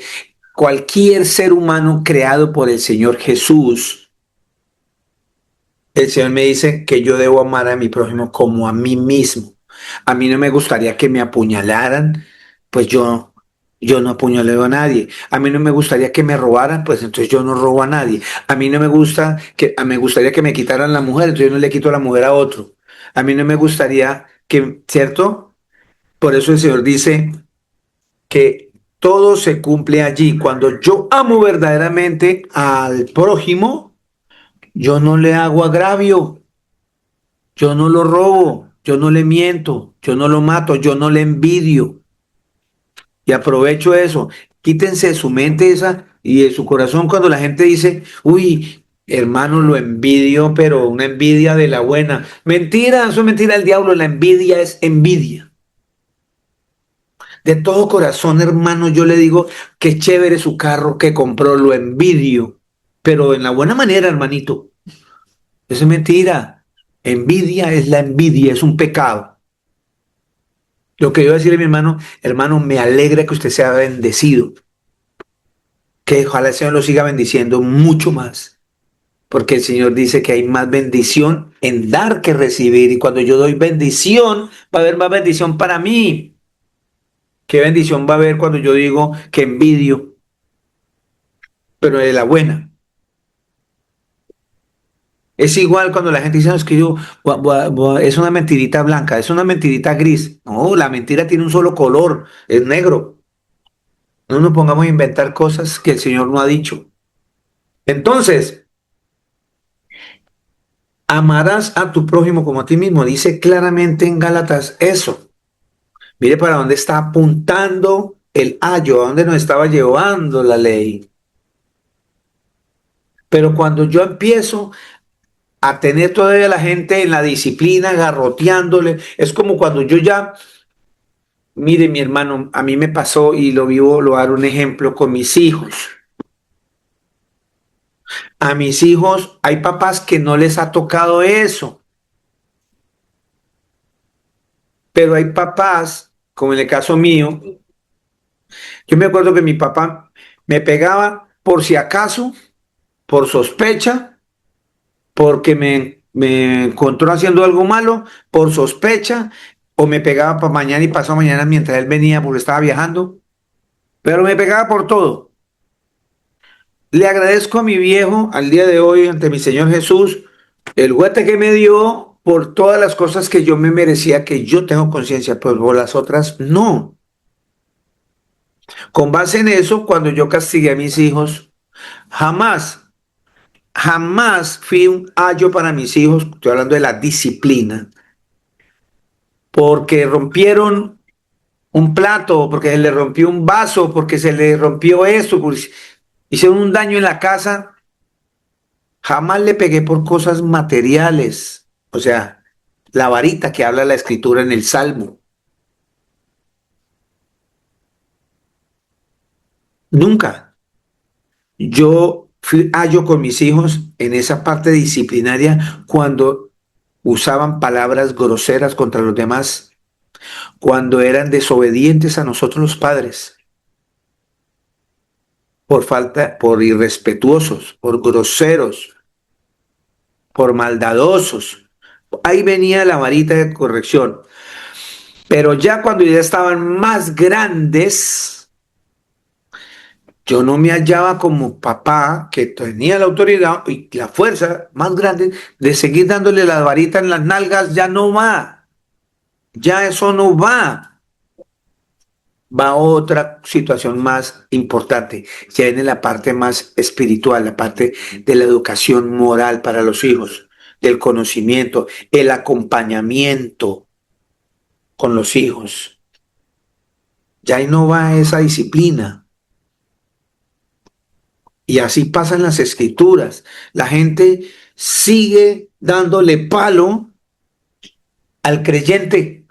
cualquier ser humano creado por el Señor Jesús. El Señor me dice que yo debo amar a mi prójimo como a mí mismo. A mí no me gustaría que me apuñalaran, pues yo no apuñaleo a nadie. A mí no me gustaría que me robaran, pues entonces yo no robo a nadie. A mí no me gusta me gustaría que me quitaran la mujer, entonces yo no le quito la mujer a otro. A mí no me gustaría que, ¿cierto? Por eso el Señor dice que todo se cumple allí. Cuando yo amo verdaderamente al prójimo, yo no le hago agravio. Yo no lo robo, yo no le miento, yo no lo mato, yo no le envidio. Y aprovecho eso. Quítense de su mente esa y de su corazón cuando la gente dice, uy, hermano, lo envidio, pero una envidia de la buena. Mentira, eso es mentira del diablo. La envidia es envidia. De todo corazón, hermano, yo le digo, qué chévere su carro que compró, lo envidio. Pero en la buena manera, hermanito. Eso es mentira. Envidia es la envidia, es un pecado. Lo que yo voy a decirle a mi hermano, hermano, me alegra que usted sea bendecido, que ojalá el Señor lo siga bendiciendo mucho más, porque el Señor dice que hay más bendición en dar que recibir, y cuando yo doy bendición, va a haber más bendición para mí. ¿Qué bendición va a haber cuando yo digo que envidio, pero de la buena? Es igual cuando la gente dice, "No, es que yo, es una mentirita blanca, es una mentirita gris". No, la mentira tiene un solo color, es negro. No nos pongamos a inventar cosas que el Señor no ha dicho. Entonces, amarás a tu prójimo como a ti mismo. Dice claramente en Gálatas eso. Mire para dónde está apuntando el ayo, a dónde nos estaba llevando la ley. Pero cuando yo empiezo a tener todavía la gente en la disciplina, garroteándole, es como cuando yo ya, mire mi hermano, a mí me pasó y lo vivo, lo voy a dar un ejemplo con mis hijos. A mis hijos hay papás que no les ha tocado eso, pero hay papás, como en el caso mío, yo me acuerdo que mi papá me pegaba por si acaso, por sospecha, porque me encontró haciendo algo malo, por sospecha, o me pegaba para mañana y pasado mañana mientras él venía porque estaba viajando, pero me pegaba por todo. Le agradezco a mi viejo al día de hoy ante mi Señor Jesús el guate que me dio por todas las cosas que yo me merecía, que yo tengo conciencia, pero por las otras no. Con base en eso, cuando yo castigué a mis hijos, jamás, jamás fui un ayo para mis hijos, estoy hablando de la disciplina, porque rompieron un plato, porque se le rompió un vaso, porque se le rompió esto, porque hicieron un daño en la casa. Jamás le pegué por cosas materiales, o sea, la varita que habla la escritura en el Salmo. Nunca. Yo fui ayo con mis hijos en esa parte disciplinaria cuando usaban palabras groseras contra los demás, cuando eran desobedientes a nosotros los padres, por falta, por irrespetuosos, por groseros, por maldadosos. Ahí venía la varita de corrección. Pero ya cuando ya estaban más grandes, yo no me hallaba como papá que tenía la autoridad y la fuerza más grande de seguir dándole la varita en las nalgas, ya no va, ya eso no va. Va otra situación más importante, ya viene la parte más espiritual, la parte de la educación moral para los hijos, del conocimiento, el acompañamiento con los hijos. Ya ahí no va esa disciplina. Y así pasan las escrituras. La gente sigue dándole palo al creyente.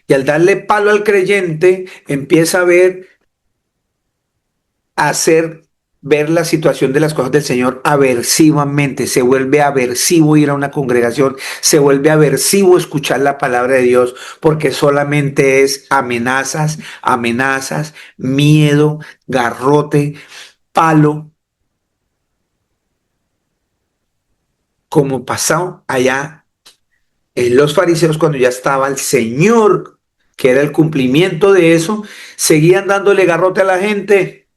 Y al darle palo al creyente, empieza a ver, a hacer ver la situación de las cosas del Señor aversivamente. Se vuelve aversivo ir a una congregación, se vuelve aversivo escuchar la palabra de Dios, porque solamente es amenazas, amenazas, miedo, garrote, palo, como pasó allá en los fariseos cuando ya estaba el Señor, que era el cumplimiento de eso, seguían dándole garrote a la gente.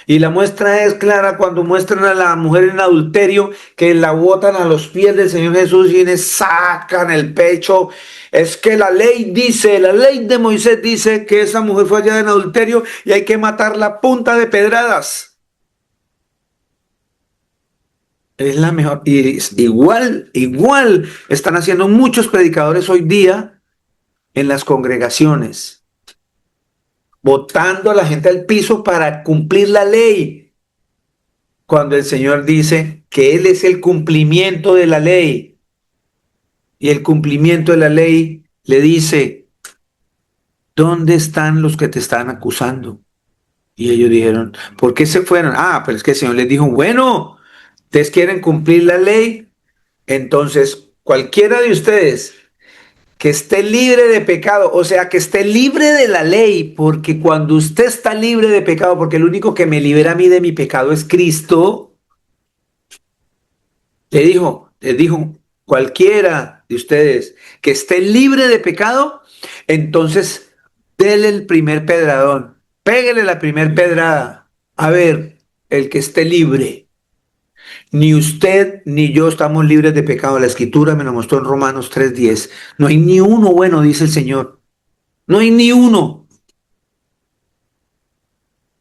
Y la muestra es clara cuando muestran a la mujer en adulterio, que la botan a los pies del Señor Jesús y le sacan el pecho. Es que la ley dice, la ley de Moisés dice que esa mujer fue hallada en adulterio y hay que matarla a punta de pedradas. Es la mejor. Y igual están haciendo muchos predicadores hoy día en las congregaciones, botando a la gente al piso para cumplir la ley, cuando el Señor dice que Él es el cumplimiento de la ley. Y el cumplimiento de la ley le dice, ¿dónde están los que te están acusando? Y ellos dijeron, ¿por qué se fueron? Ah, pero es que el Señor les dijo, bueno, ustedes quieren cumplir la ley, entonces cualquiera de ustedes que esté libre de pecado, o sea, que esté libre de la ley, porque cuando usted está libre de pecado, porque el único que me libera a mí de mi pecado es Cristo, les dijo, cualquiera de ustedes que esté libre de pecado, entonces dele el primer pedradón, pégale la primer pedrada, a ver, el que esté libre. Ni usted ni yo estamos libres de pecado. La escritura me lo mostró en Romanos 3:10. No hay ni uno bueno, dice el Señor. No hay ni uno.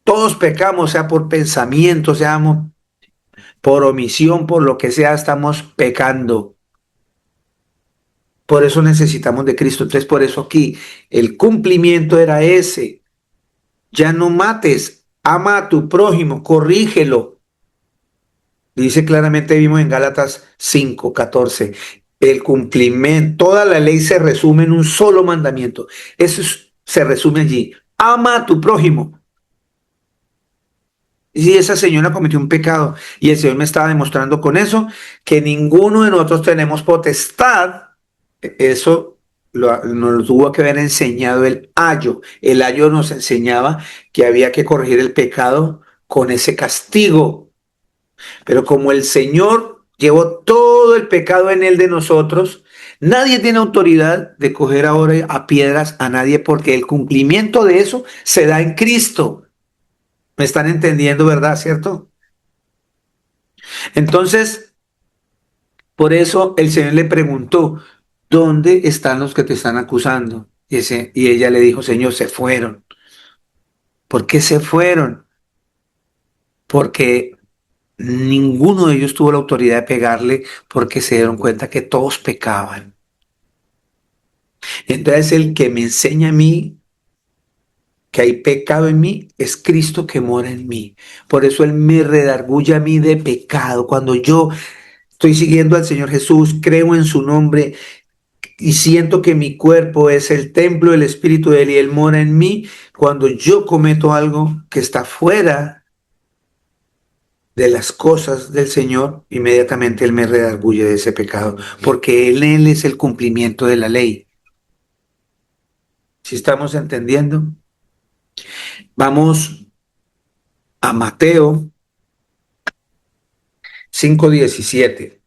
Todos pecamos, sea por pensamiento, seamos por omisión, por lo que sea, estamos pecando. Por eso necesitamos de Cristo. Entonces, por eso aquí el cumplimiento era ese. Ya no mates, ama a tu prójimo, corrígelo. Dice claramente, vimos en Gálatas 5:14. El cumplimiento, toda la ley se resume en un solo mandamiento. Se resume allí. Ama a tu prójimo. Y si esa señora cometió un pecado y el Señor me estaba demostrando con eso que ninguno de nosotros tenemos potestad, eso nos lo tuvo que haber enseñado el ayo. El ayo nos enseñaba que había que corregir el pecado con ese castigo. Pero como el Señor llevó todo el pecado en él de nosotros, Nadie tiene autoridad de coger ahora a piedras a nadie porque el cumplimiento de eso se da en Cristo. ¿Me están entendiendo, verdad? ¿Cierto? Entonces, por eso el Señor le preguntó, ¿dónde están los que te están acusando? Y ella le dijo, Señor, se fueron. ¿Por qué se fueron? Porque ninguno de ellos tuvo la autoridad de pegarle porque se dieron cuenta que todos pecaban. Entonces el que me enseña a mí que hay pecado en mí es Cristo que mora en mí. Por eso Él me redarguye a mí de pecado. Cuando yo estoy siguiendo al Señor Jesús, creo en su nombre y siento que mi cuerpo es el templo del Espíritu de Él y Él mora en mí, cuando yo cometo algo que está fuera de las cosas del Señor, inmediatamente Él me redarguye de ese pecado, porque Él es el cumplimiento de la ley. ¿Si estamos entendiendo? Vamos a Mateo 5:17.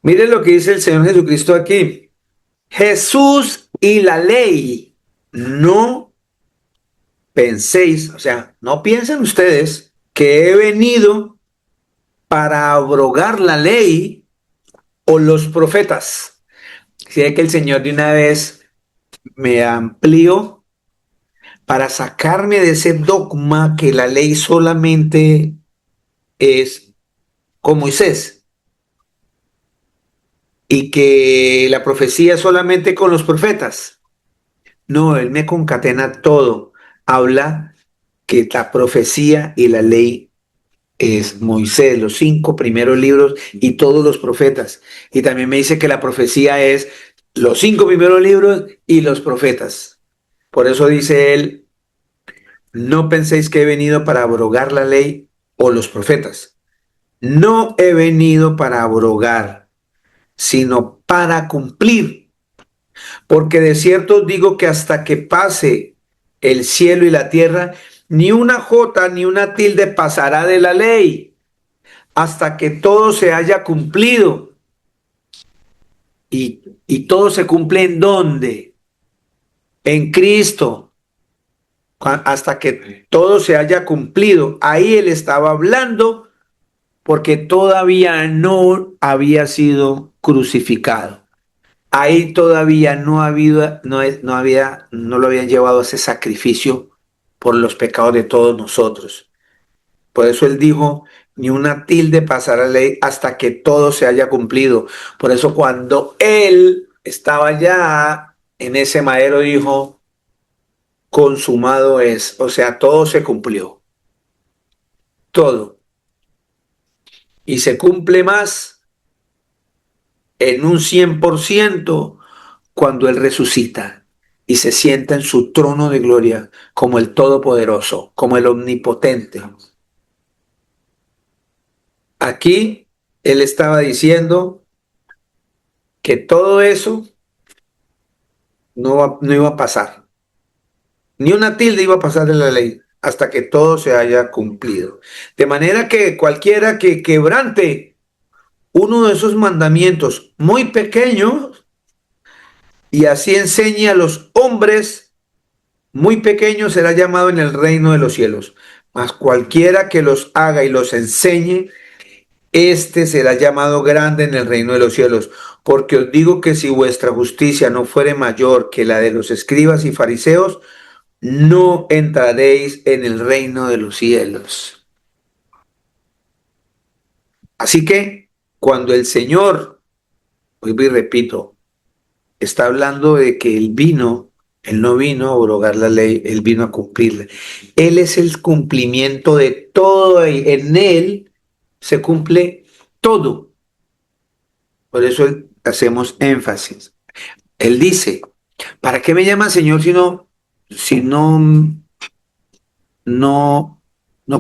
Miren lo que dice el Señor Jesucristo aquí. Jesús y la ley. No penséis, o sea, no piensen ustedes que he venido para abrogar la ley o los profetas. Si es que el Señor de una vez me amplió para sacarme de ese dogma que la ley solamente es con Moisés y que la profecía solamente con los profetas. No, él me concatena todo. Habla que la profecía y la ley es Moisés, los 5 primeros libros y todos los profetas. Y también me dice que la profecía es los 5 primeros libros y los profetas. Por eso dice él, no penséis que he venido para abrogar la ley o los profetas. No he venido para abrogar, sino para cumplir. Porque de cierto os digo que hasta que pase el cielo y la tierra, ni una jota ni una tilde pasará de la ley, hasta que todo se haya cumplido. Y todo se cumple en dónde? En Cristo. Hasta que todo se haya cumplido. Ahí él estaba hablando porque todavía no había sido crucificado. Ahí todavía no lo habían llevado a ese sacrificio por los pecados de todos nosotros. Por eso él dijo, ni una tilde pasará la ley hasta que todo se haya cumplido. Por eso cuando él estaba ya en ese madero dijo, consumado es, o sea, todo se cumplió, todo. Y se cumple más en un 100% cuando Él resucita y se sienta en su trono de gloria como el Todopoderoso, como el Omnipotente. Aquí Él estaba diciendo que todo eso no iba a pasar. Ni una tilde iba a pasar de la ley hasta que todo se haya cumplido. De manera que cualquiera que quebrante uno de esos mandamientos muy pequeños y así enseñe a los hombres muy pequeños será llamado en el reino de los cielos. Mas cualquiera que los haga y los enseñe, este será llamado grande en el reino de los cielos. Porque os digo que si vuestra justicia no fuere mayor que la de los escribas y fariseos, no entraréis en el reino de los cielos. Así que cuando el Señor, hoy y repito, está hablando de que él no vino a abrogar la ley, él vino a cumplirla. Él es el cumplimiento de todo, y en él se cumple todo. Por eso hacemos énfasis. Él dice, ¿para qué me llama Señor si no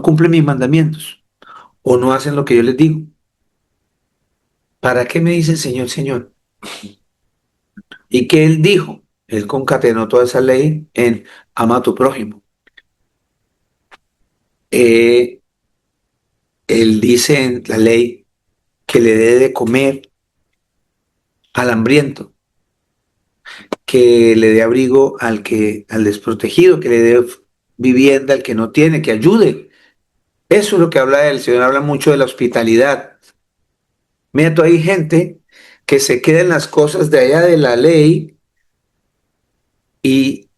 cumplen mis mandamientos o no hacen lo que yo les digo? ¿Para qué me dicen Señor, Señor? ¿Y qué él dijo? Él concatenó toda esa ley en ama a tu prójimo. Eh, Él dice en la ley que le dé de comer al hambriento, que le dé abrigo al desprotegido, que le dé vivienda al que no tiene, que ayude. Eso es lo que habla el Señor, habla mucho de la hospitalidad. Mira, tú hay gente que se queda en las cosas de allá de la ley y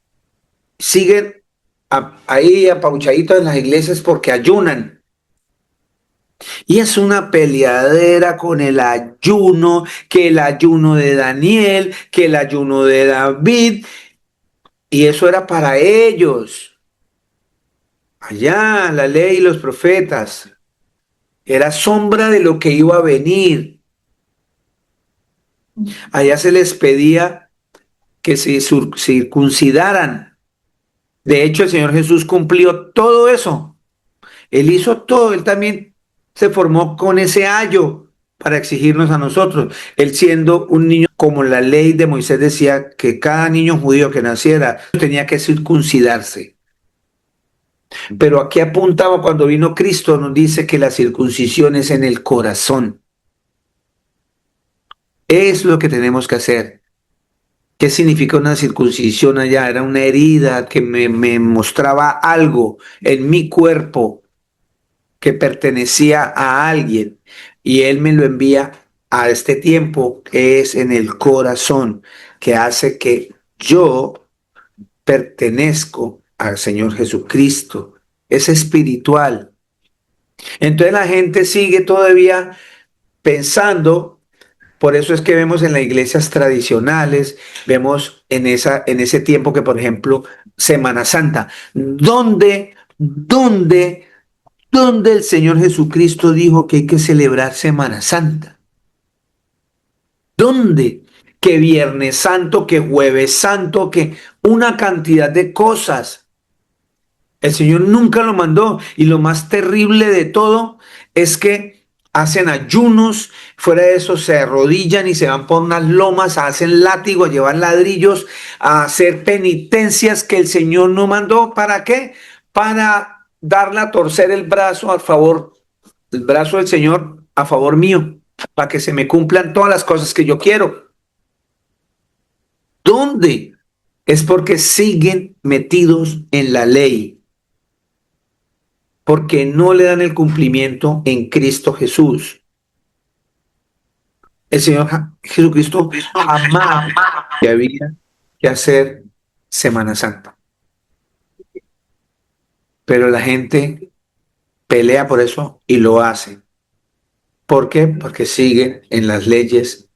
siguen ahí apauchaditos en las iglesias porque ayunan. Y es una peleadera con el ayuno, que el ayuno de Daniel, que el ayuno de David, y eso era para ellos. Allá la ley y los profetas era sombra de lo que iba a venir. Allá se les pedía que se circuncidaran. De hecho, el Señor Jesús cumplió todo eso. Él hizo todo, él también se formó con ese ayo para exigirnos a nosotros. Él siendo un niño, como la ley de Moisés decía que cada niño judío que naciera tenía que circuncidarse. Pero aquí apuntaba cuando vino Cristo, nos dice que la circuncisión es en el corazón. Es lo que tenemos que hacer. ¿Qué significa una circuncisión allá? Era una herida que me mostraba algo en mi cuerpo que pertenecía a alguien y Él me lo envía a este tiempo, es en el corazón, que hace que yo pertenezco al Señor Jesucristo. Es espiritual. Entonces la gente sigue todavía pensando. Por eso es que vemos en las iglesias tradicionales, vemos en ese tiempo que, por ejemplo, Semana Santa, donde el Señor Jesucristo dijo que hay que celebrar Semana Santa. ¿Dónde? Que Viernes Santo, que Jueves Santo, que una cantidad de cosas. El Señor nunca lo mandó. Y lo más terrible de todo es que hacen ayunos, fuera de eso se arrodillan y se van por unas lomas, hacen látigo, a llevar ladrillos, a hacer penitencias que el Señor no mandó. ¿Para qué? Para darle a torcer el brazo a favor, el brazo del Señor a favor mío, para que se me cumplan todas las cosas que yo quiero. ¿Dónde? Es porque siguen metidos en la ley, porque no le dan el cumplimiento en Cristo Jesús. El Señor Jesucristo jamás que había que hacer Semana Santa. Pero la gente pelea por eso y lo hace. ¿Por qué? Porque siguen en las leyes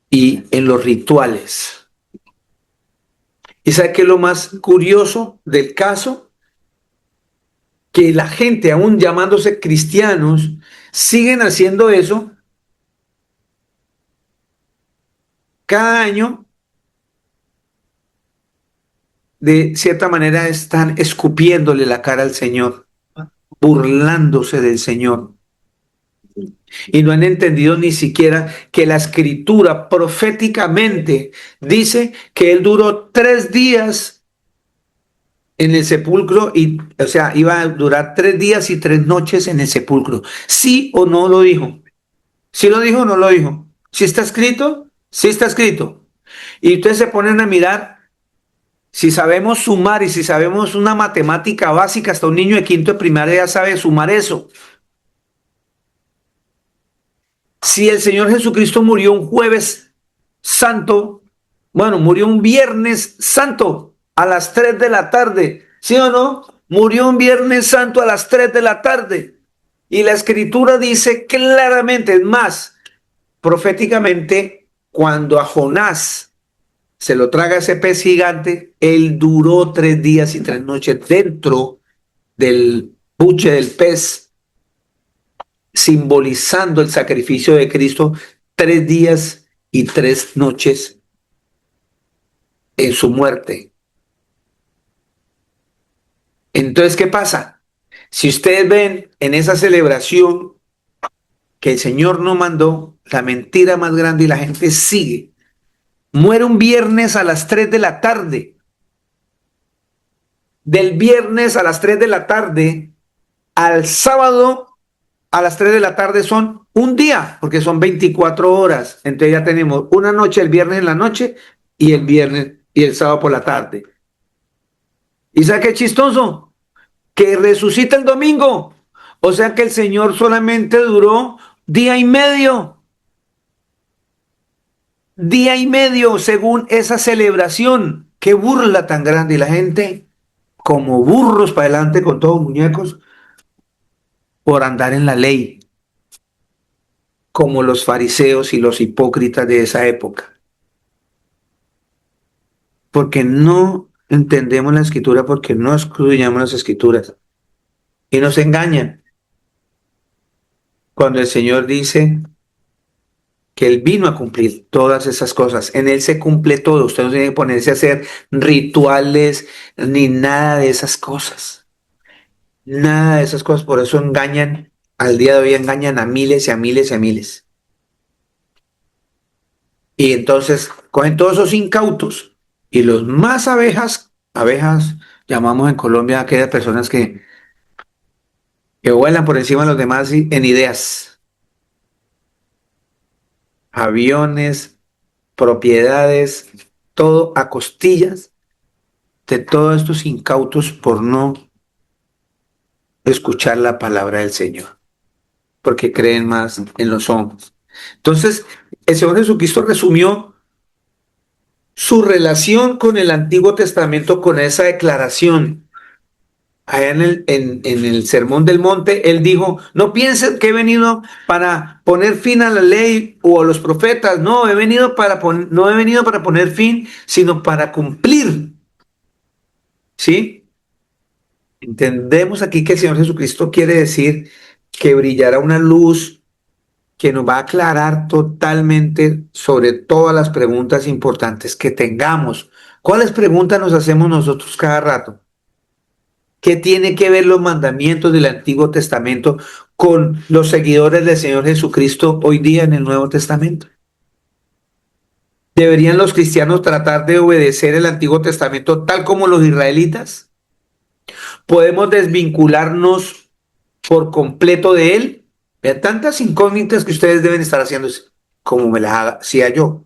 y en los rituales. ¿Y sabe qué es lo más curioso del caso? Que la gente, aún llamándose cristianos, siguen haciendo eso. Cada año, de cierta manera, están escupiéndole la cara al Señor, burlándose del Señor. Y no han entendido ni siquiera que la escritura proféticamente dice que Él duró 3 días en el sepulcro, y, o sea, iba a durar 3 días y 3 noches en el sepulcro. ¿Sí o no lo dijo? ¿Sí lo dijo o no lo dijo? ¿Sí está escrito? Sí está escrito. Y ustedes se ponen a mirar, si sabemos sumar y si sabemos una matemática básica, hasta un niño de quinto de primaria ya sabe sumar eso. Si el Señor Jesucristo murió un jueves santo, bueno, murió un viernes santo a las 3 de la tarde, ¿sí o no? Murió un viernes santo a las 3 de la tarde. Y la escritura dice claramente, es más, proféticamente, cuando a Jonás se lo traga ese pez gigante, él duró 3 días y 3 noches dentro del buche del pez, simbolizando el sacrificio de Cristo, 3 días y 3 noches en su muerte. Entonces, ¿qué pasa? Si ustedes ven en esa celebración que el Señor no mandó, la mentira más grande y la gente sigue. Muere un viernes a las 3 de la tarde. Del viernes a las 3 de la tarde al sábado a las 3 de la tarde son un día, porque son 24 horas. Entonces ya tenemos una noche el viernes en la noche y el viernes y el sábado por la tarde. ¿Y sabe qué chistoso? Que resucita el domingo. O sea que el Señor solamente duró día y medio. Día y medio según esa celebración. Qué burla tan grande. Y la gente como burros para adelante con todos muñecos por andar en la ley, como los fariseos y los hipócritas de esa época. Porque no entendemos la escritura, porque no escudriñamos las escrituras. Y nos engañan cuando el Señor dice que Él vino a cumplir todas esas cosas. En Él se cumple todo. Usted no tiene que ponerse a hacer rituales ni nada de esas cosas. Nada de esas cosas. Por eso engañan, al día de hoy engañan a miles y a miles y a miles. Y entonces cogen todos esos incautos y los más abejas llamamos en Colombia a aquellas personas que vuelan por encima de los demás en ideas, aviones, propiedades, todo a costillas de todos estos incautos por no escuchar la palabra del Señor, porque creen más en los hombres. Entonces, el Señor Jesucristo resumió su relación con el Antiguo Testamento con esa declaración. Allá en el Sermón del Monte, él dijo, no piensen que he venido para poner fin a la ley o a los profetas, no, no he venido para poner fin, sino para cumplir. ¿Sí? Entendemos aquí que el Señor Jesucristo quiere decir que brillará una luz que nos va a aclarar totalmente sobre todas las preguntas importantes que tengamos. ¿Cuáles preguntas nos hacemos nosotros cada rato? ¿Qué tiene que ver los mandamientos del Antiguo Testamento con los seguidores del Señor Jesucristo hoy día en el Nuevo Testamento? ¿Deberían los cristianos tratar de obedecer el Antiguo Testamento tal como los israelitas? ¿Podemos desvincularnos por completo de él? Vean tantas incógnitas que ustedes deben estar haciendo como me las hacía yo.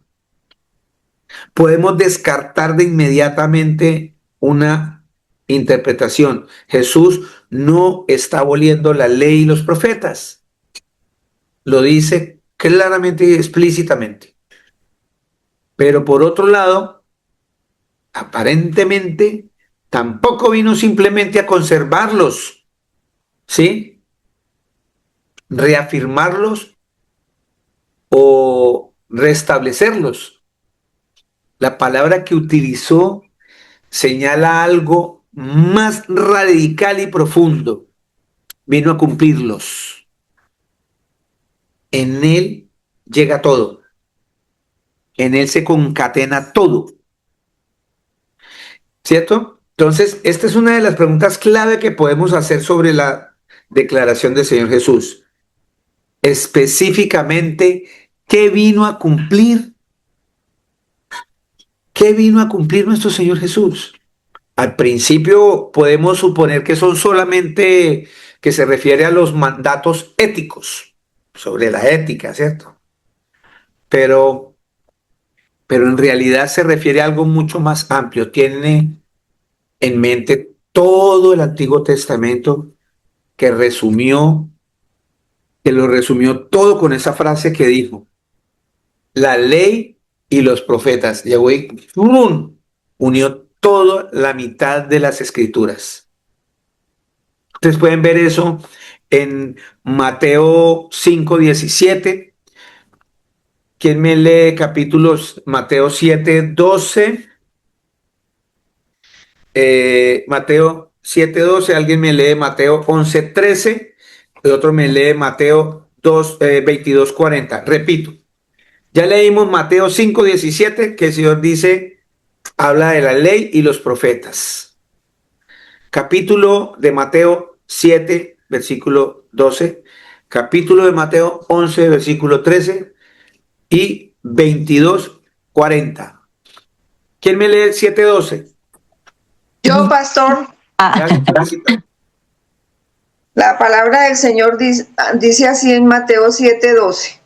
Podemos descartar de inmediatamente una interpretación. Jesús no está aboliendo la ley y los profetas. Lo dice claramente y explícitamente. Pero por otro lado, aparentemente, tampoco vino simplemente a conservarlos, ¿sí? Reafirmarlos o restablecerlos. La palabra que utilizó señala algo más radical y profundo. Vino a cumplirlos. En Él llega todo. En Él se concatena todo. ¿Cierto? Entonces, esta es una de las preguntas clave que podemos hacer sobre la declaración del Señor Jesús. Específicamente, ¿qué vino a cumplir? ¿Qué vino a cumplir nuestro Señor Jesús? Al principio podemos suponer que son solamente que se refiere a los mandatos éticos, sobre la ética, ¿cierto? Pero, pero en realidad se refiere a algo mucho más amplio. Tiene en mente todo el Antiguo Testamento que lo resumió todo con esa frase que dijo, la ley y los profetas. Llegó y ¡frum! Unió toda la mitad de las escrituras. Ustedes pueden ver eso en Mateo 5:17. ¿Quién me lee capítulos Mateo 7:12? Mateo 7:12, alguien me lee Mateo 11:13, y otro me lee Mateo 22:40. Repito, ya leímos Mateo 5:17, que el Señor dice, habla de la ley y los profetas. Capítulo de Mateo 7, versículo 12, capítulo de Mateo 11, versículo 13 y 22:40. ¿Quién me lee el 7:12? Yo, pastor. Gracias, Teresita. La palabra del Señor dice así en Mateo 7:12.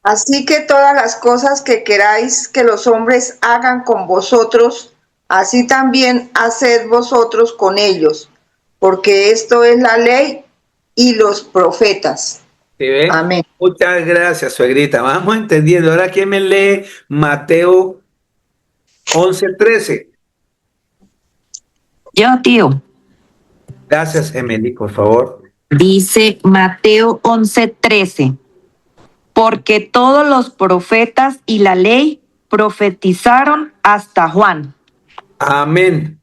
Así que todas las cosas que queráis que los hombres hagan con vosotros, así también haced vosotros con ellos, porque esto es la ley y los profetas. ¿Sí ve? Amén. Muchas gracias, suegrita. Vamos entendiendo. Ahora, ¿quién me lee Mateo 11:13? Yo, tío. Gracias, Emily, por favor. Dice Mateo 11:13, porque todos los profetas y la ley profetizaron hasta Juan. Amén.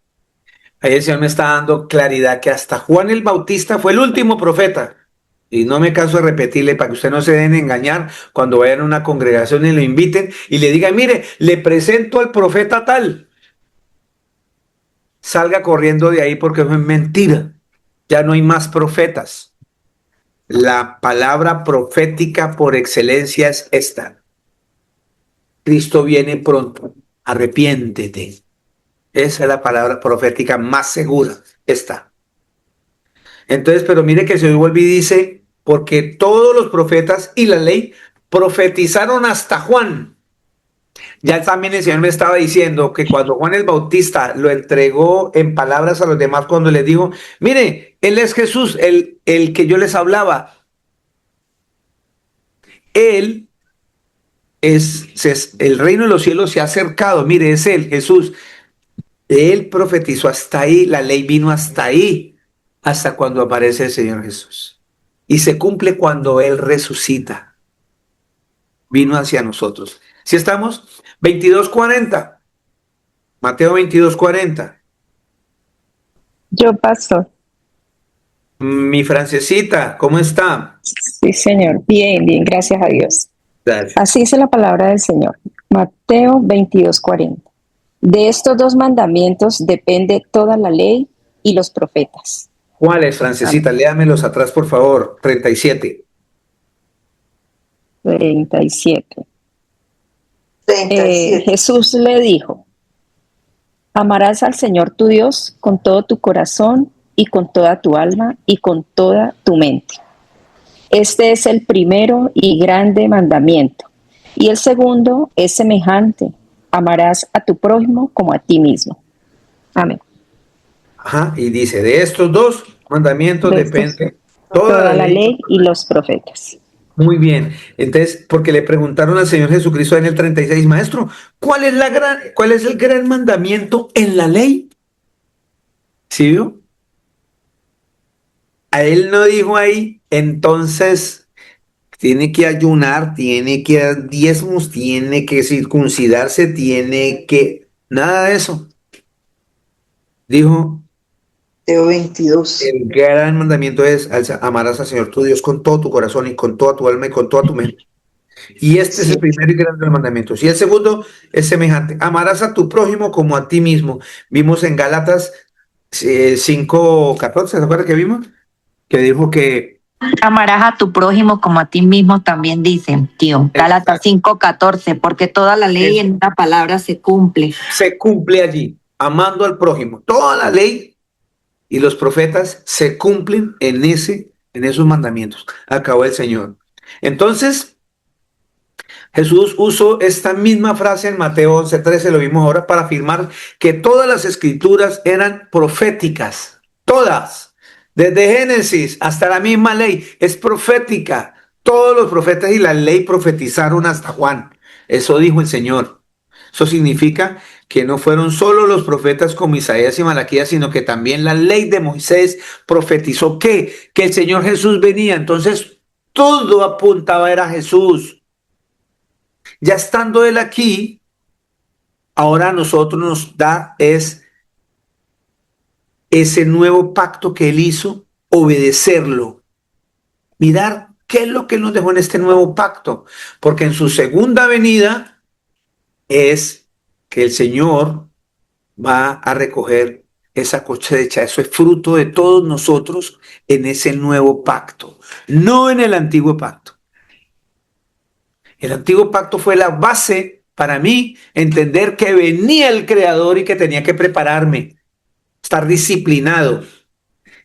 Ahí el Señor me está dando claridad que hasta Juan el Bautista fue el último profeta. Y no me canso de repetirle para que usted no se den engañar cuando vayan a una congregación y lo inviten y le digan, mire, le presento al profeta tal. Salga corriendo de ahí porque eso es mentira. Ya no hay más profetas. La palabra profética por excelencia es esta. Cristo viene pronto. Arrepiéntete. Esa es la palabra profética más segura. Esta. Entonces, pero mire que se vuelve y dice, porque todos los profetas y la ley profetizaron hasta Juan. Ya también el Señor me estaba diciendo que cuando Juan el Bautista lo entregó en palabras a los demás, cuando les dijo, mire, Él es Jesús, el que yo les hablaba. Él el reino de los cielos se ha acercado. Mire, es Él, Jesús. Él profetizó hasta ahí, la ley vino hasta ahí, hasta cuando aparece el Señor Jesús. Y se cumple cuando Él resucita. Vino hacia nosotros. ¿Sí estamos? 22:40. Mateo 22:40. Yo, pastor. Mi Francesita, ¿cómo está? Sí, señor. Bien, bien, gracias a Dios. Gracias. Así dice la palabra del Señor. Mateo 22:40. De estos dos mandamientos depende toda la ley y los profetas. ¿Cuáles, Francesita? Léamelos atrás, por favor. 37. 37. 37. Jesús le dijo, amarás al Señor tu Dios con todo tu corazón y con toda tu alma y con toda tu mente. Este es el primero y grande mandamiento. Y el segundo es semejante. Amarás a tu prójimo como a ti mismo. Amén. Ajá, y dice, de estos dos mandamientos De estos, depende toda la ley y los profetas. Muy bien. Entonces, porque le preguntaron al Señor Jesucristo en el 36, maestro, ¿cuál es el gran mandamiento en la ley? ¿Sí vio? A él no dijo ahí, entonces tiene que ayunar, tiene que dar diezmos, tiene que circuncidarse, tiene que... Nada de eso. Dijo, Mateo 22. el gran mandamiento es amarás al Señor tu Dios con todo tu corazón y con toda tu alma y con toda tu mente. Y este es el primero y grande de los mandamientos. Y el segundo es semejante. Amarás a tu prójimo como a ti mismo. Vimos en Gálatas 5:14, ¿se acuerdan que vimos? Que dijo que Amarás a tu prójimo como a ti mismo, también dicen, tío. Gálatas 5:14, porque toda la ley en una palabra se cumple. se cumple allí, amando al prójimo. Toda la ley y los profetas se cumplen en esos mandamientos. Acabó el Señor. Entonces, Jesús usó esta misma frase en Mateo 11:13, lo vimos ahora, para afirmar que todas las escrituras eran proféticas. Todas. Desde Génesis hasta la misma ley es profética. Todos los profetas y la ley profetizaron hasta Juan. Eso dijo el Señor. Eso significa que no fueron solo los profetas como Isaías y Malaquías, sino que también la ley de Moisés profetizó que el Señor Jesús venía. Entonces, todo apuntaba a Jesús. Ya estando Él aquí, ahora a nosotros nos da ese nuevo pacto que Él hizo, obedecerlo. Mirar qué es lo que Él nos dejó en este nuevo pacto. Porque en su segunda venida es que el Señor va a recoger esa cosecha. Eso es fruto de todos nosotros en ese nuevo pacto, no en el antiguo pacto. El antiguo pacto fue la base para mí, entender que venía el Creador y que tenía que prepararme, estar disciplinado.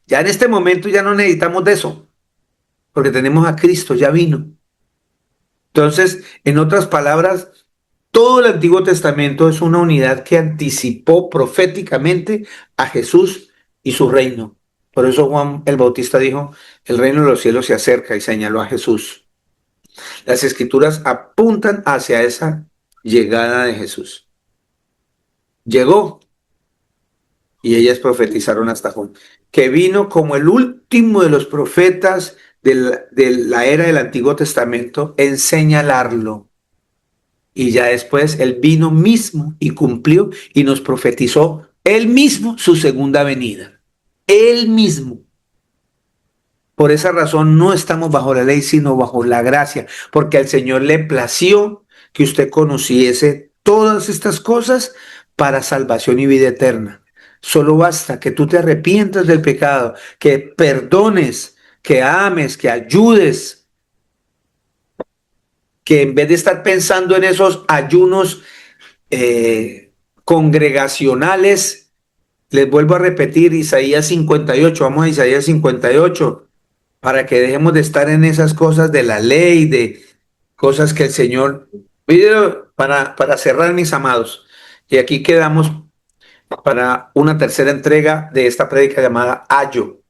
Ya en este momento ya no necesitamos de eso, porque tenemos a Cristo, ya vino. Entonces, en otras palabras, todo el Antiguo Testamento es una unidad que anticipó proféticamente a Jesús y su reino. Por eso Juan el Bautista dijo, el reino de los cielos se acerca y señaló a Jesús. Las escrituras apuntan hacia esa llegada de Jesús. Llegó y ellas profetizaron hasta Juan, que vino como el último de los profetas de la era del Antiguo Testamento en señalarlo. Y ya después él vino mismo y cumplió y nos profetizó él mismo su segunda venida. Él mismo. Por esa razón no estamos bajo la ley, sino bajo la gracia, porque al Señor le plació que usted conociese todas estas cosas para salvación y vida eterna. Solo basta que tú te arrepientas del pecado, que perdones, que ames, que ayudes, que en vez de estar pensando en esos ayunos congregacionales, les vuelvo a repetir Isaías 58, vamos a Isaías 58, para que dejemos de estar en esas cosas de la ley, de cosas que el Señor pide para cerrar, mis amados. Y aquí quedamos para una tercera entrega de esta prédica llamada Ayo.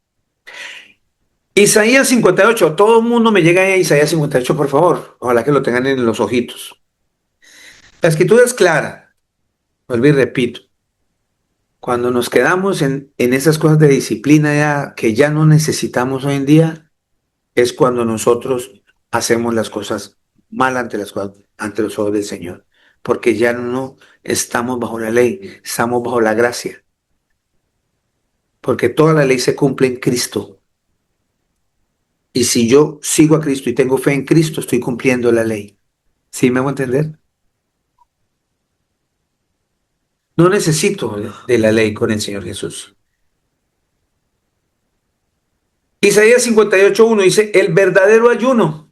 Isaías 58, todo el mundo me llega a Isaías 58, por favor. Ojalá que lo tengan en los ojitos. La escritura es clara, vuelvo y repito. Cuando nos quedamos en esas cosas de disciplina que ya no necesitamos hoy en día, es cuando nosotros hacemos las cosas mal ante los ojos del Señor, porque ya no estamos bajo la ley, estamos bajo la gracia, porque toda la ley se cumple en Cristo. Y si yo sigo a Cristo y tengo fe en Cristo, estoy cumpliendo la ley. ¿Sí me hago entender? No necesito de la ley con el Señor Jesús. Isaías 58:1 dice, el verdadero ayuno.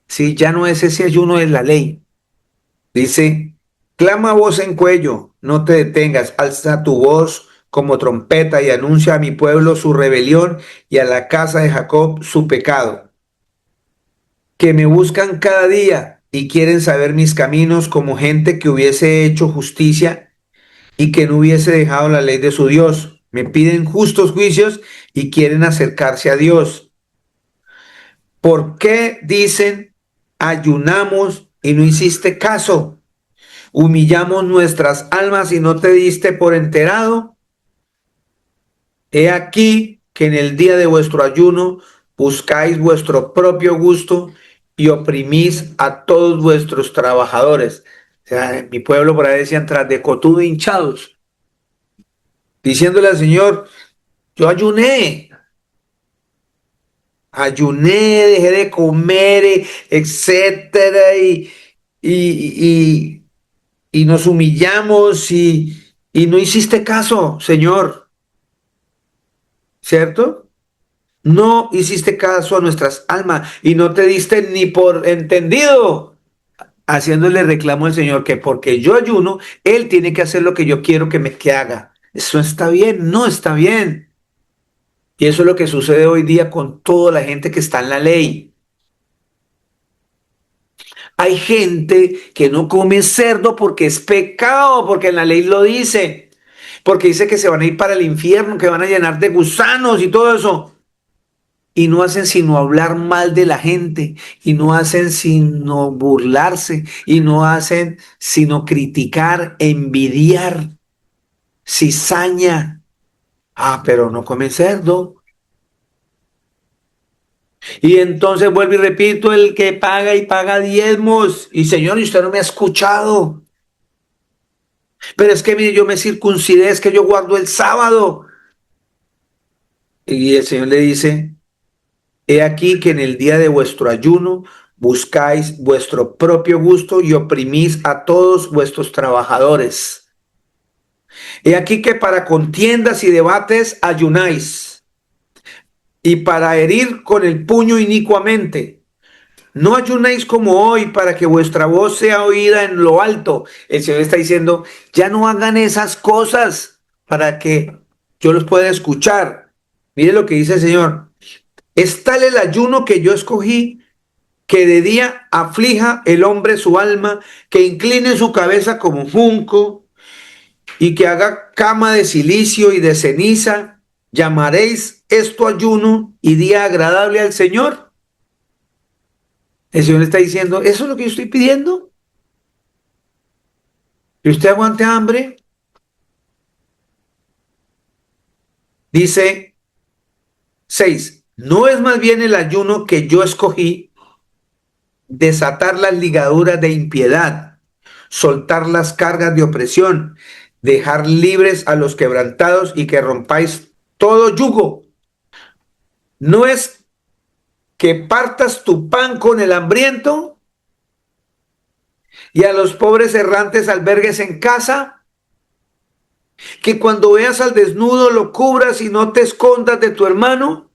Sí, ya no es ese ayuno de la ley. Dice, clama voz en cuello, no te detengas, alza tu voz como trompeta y anuncia a mi pueblo su rebelión y a la casa de Jacob su pecado. Que me buscan cada día y quieren saber mis caminos como gente que hubiese hecho justicia y que no hubiese dejado la ley de su Dios. Me piden justos juicios y quieren acercarse a Dios. ¿Por qué dicen ayunamos y no hiciste caso? Humillamos nuestras almas y no te diste por enterado. He aquí que en el día de vuestro ayuno buscáis vuestro propio gusto y oprimís a todos vuestros trabajadores. O sea, mi pueblo por ahí decían tras de cotudo hinchados, diciéndole al Señor, yo ayuné, dejé de comer, etcétera, y, y nos humillamos y no hiciste caso, Señor, ¿cierto? No hiciste caso a nuestras almas y no te diste ni por entendido, haciéndole reclamo al Señor que porque yo ayuno, Él tiene que hacer lo que yo quiero que haga. Eso está bien, no está bien. Y eso es lo que sucede hoy día con toda la gente que está en la ley. Hay gente que no come cerdo porque es pecado, porque en la ley lo dice, porque dice que se van a ir para el infierno, que van a llenar de gusanos y todo eso. Y no hacen sino hablar mal de la gente, y no hacen sino burlarse, y no hacen sino criticar, envidiar, cizaña. Ah, pero no comen cerdo. Y entonces vuelvo y repito, el que paga y paga diezmos. Y Señor, y usted no me ha escuchado. Pero es que mire, yo me circuncidé, es que yo guardo el sábado. Y el Señor le dice, he aquí que en el día de vuestro ayuno buscáis vuestro propio gusto y oprimís a todos vuestros trabajadores. He aquí que para contiendas y debates ayunáis, y para herir con el puño inicuamente. No ayunéis como hoy para que vuestra voz sea oída en lo alto. El Señor está diciendo, ya no hagan esas cosas. para que yo los pueda escuchar. Mire lo que dice el Señor. Es tal el ayuno que yo escogí, que de día aflija el hombre su alma, que incline su cabeza como junco y que haga cama de silicio y de ceniza. ¿Llamaréis esto ayuno y día agradable al Señor? El Señor está diciendo, ¿eso es lo que yo estoy pidiendo? ¿Y usted aguante hambre? Dice 6. ¿No es más bien el ayuno que yo escogí, desatar las ligaduras de impiedad, soltar las cargas de opresión, dejar libres a los quebrantados y que rompáis todo yugo? ¿No es que partas tu pan con el hambriento y a los pobres errantes albergues en casa? ¿Que cuando veas al desnudo lo cubras y no te escondas de tu hermano?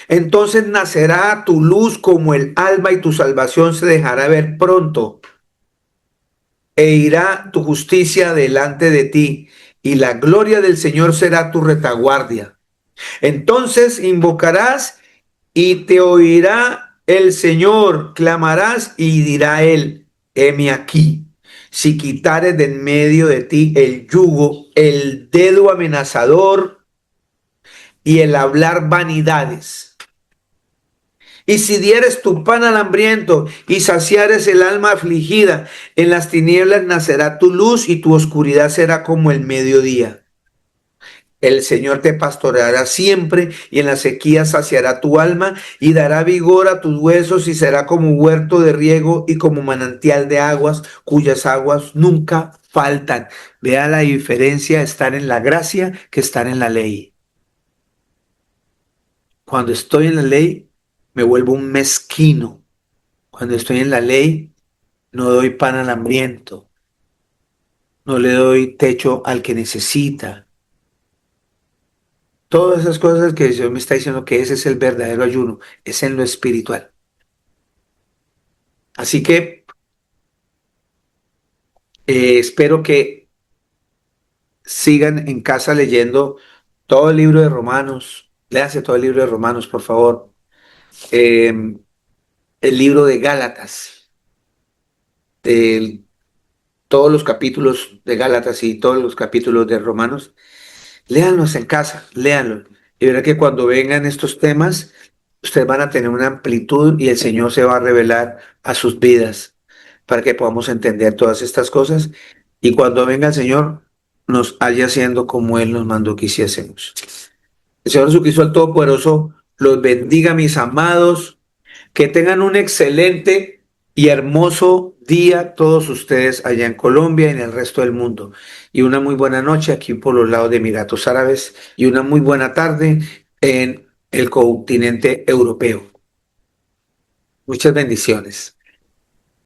Entonces nacerá tu luz como el alba y tu salvación se dejará ver pronto. E irá tu justicia delante de ti, y la gloria del Señor será tu retaguardia. Entonces invocarás y te oirá el Señor, clamarás y dirá él, heme aquí. Si quitares de en medio de ti el yugo, el dedo amenazador y el hablar vanidades, y si dieres tu pan al hambriento y saciares el alma afligida, en las tinieblas nacerá tu luz y tu oscuridad será como el mediodía. El Señor te pastoreará siempre y en la sequía saciará tu alma y dará vigor a tus huesos y será como huerto de riego y como manantial de aguas cuyas aguas nunca faltan. Vea la diferencia, estar en la gracia que estar en la ley. Cuando estoy en la ley me vuelvo un mezquino. Cuando estoy en la ley, no doy pan al hambriento, no le doy techo al que necesita. Todas esas cosas que el Señor me está diciendo que ese es el verdadero ayuno, es en lo espiritual. Así que espero que sigan en casa leyendo todo el libro de Romanos. Léase todo el libro de Romanos, por favor. El libro de Gálatas, de todos los capítulos de Gálatas y todos los capítulos de Romanos. Léanlos en casa, léanlos. Y verá que cuando vengan estos temas, ustedes van a tener una amplitud y el Señor se va a revelar a sus vidas para que podamos entender todas estas cosas. Y cuando venga el Señor, nos haya haciendo como Él nos mandó que hiciésemos. El Señor Jesucristo el Todopoderoso los bendiga, mis amados. Que tengan un excelente y hermoso día todos ustedes allá en Colombia y en el resto del mundo. Y una muy buena noche aquí por los lados de Emiratos Árabes y una muy buena tarde en el continente europeo. Muchas bendiciones.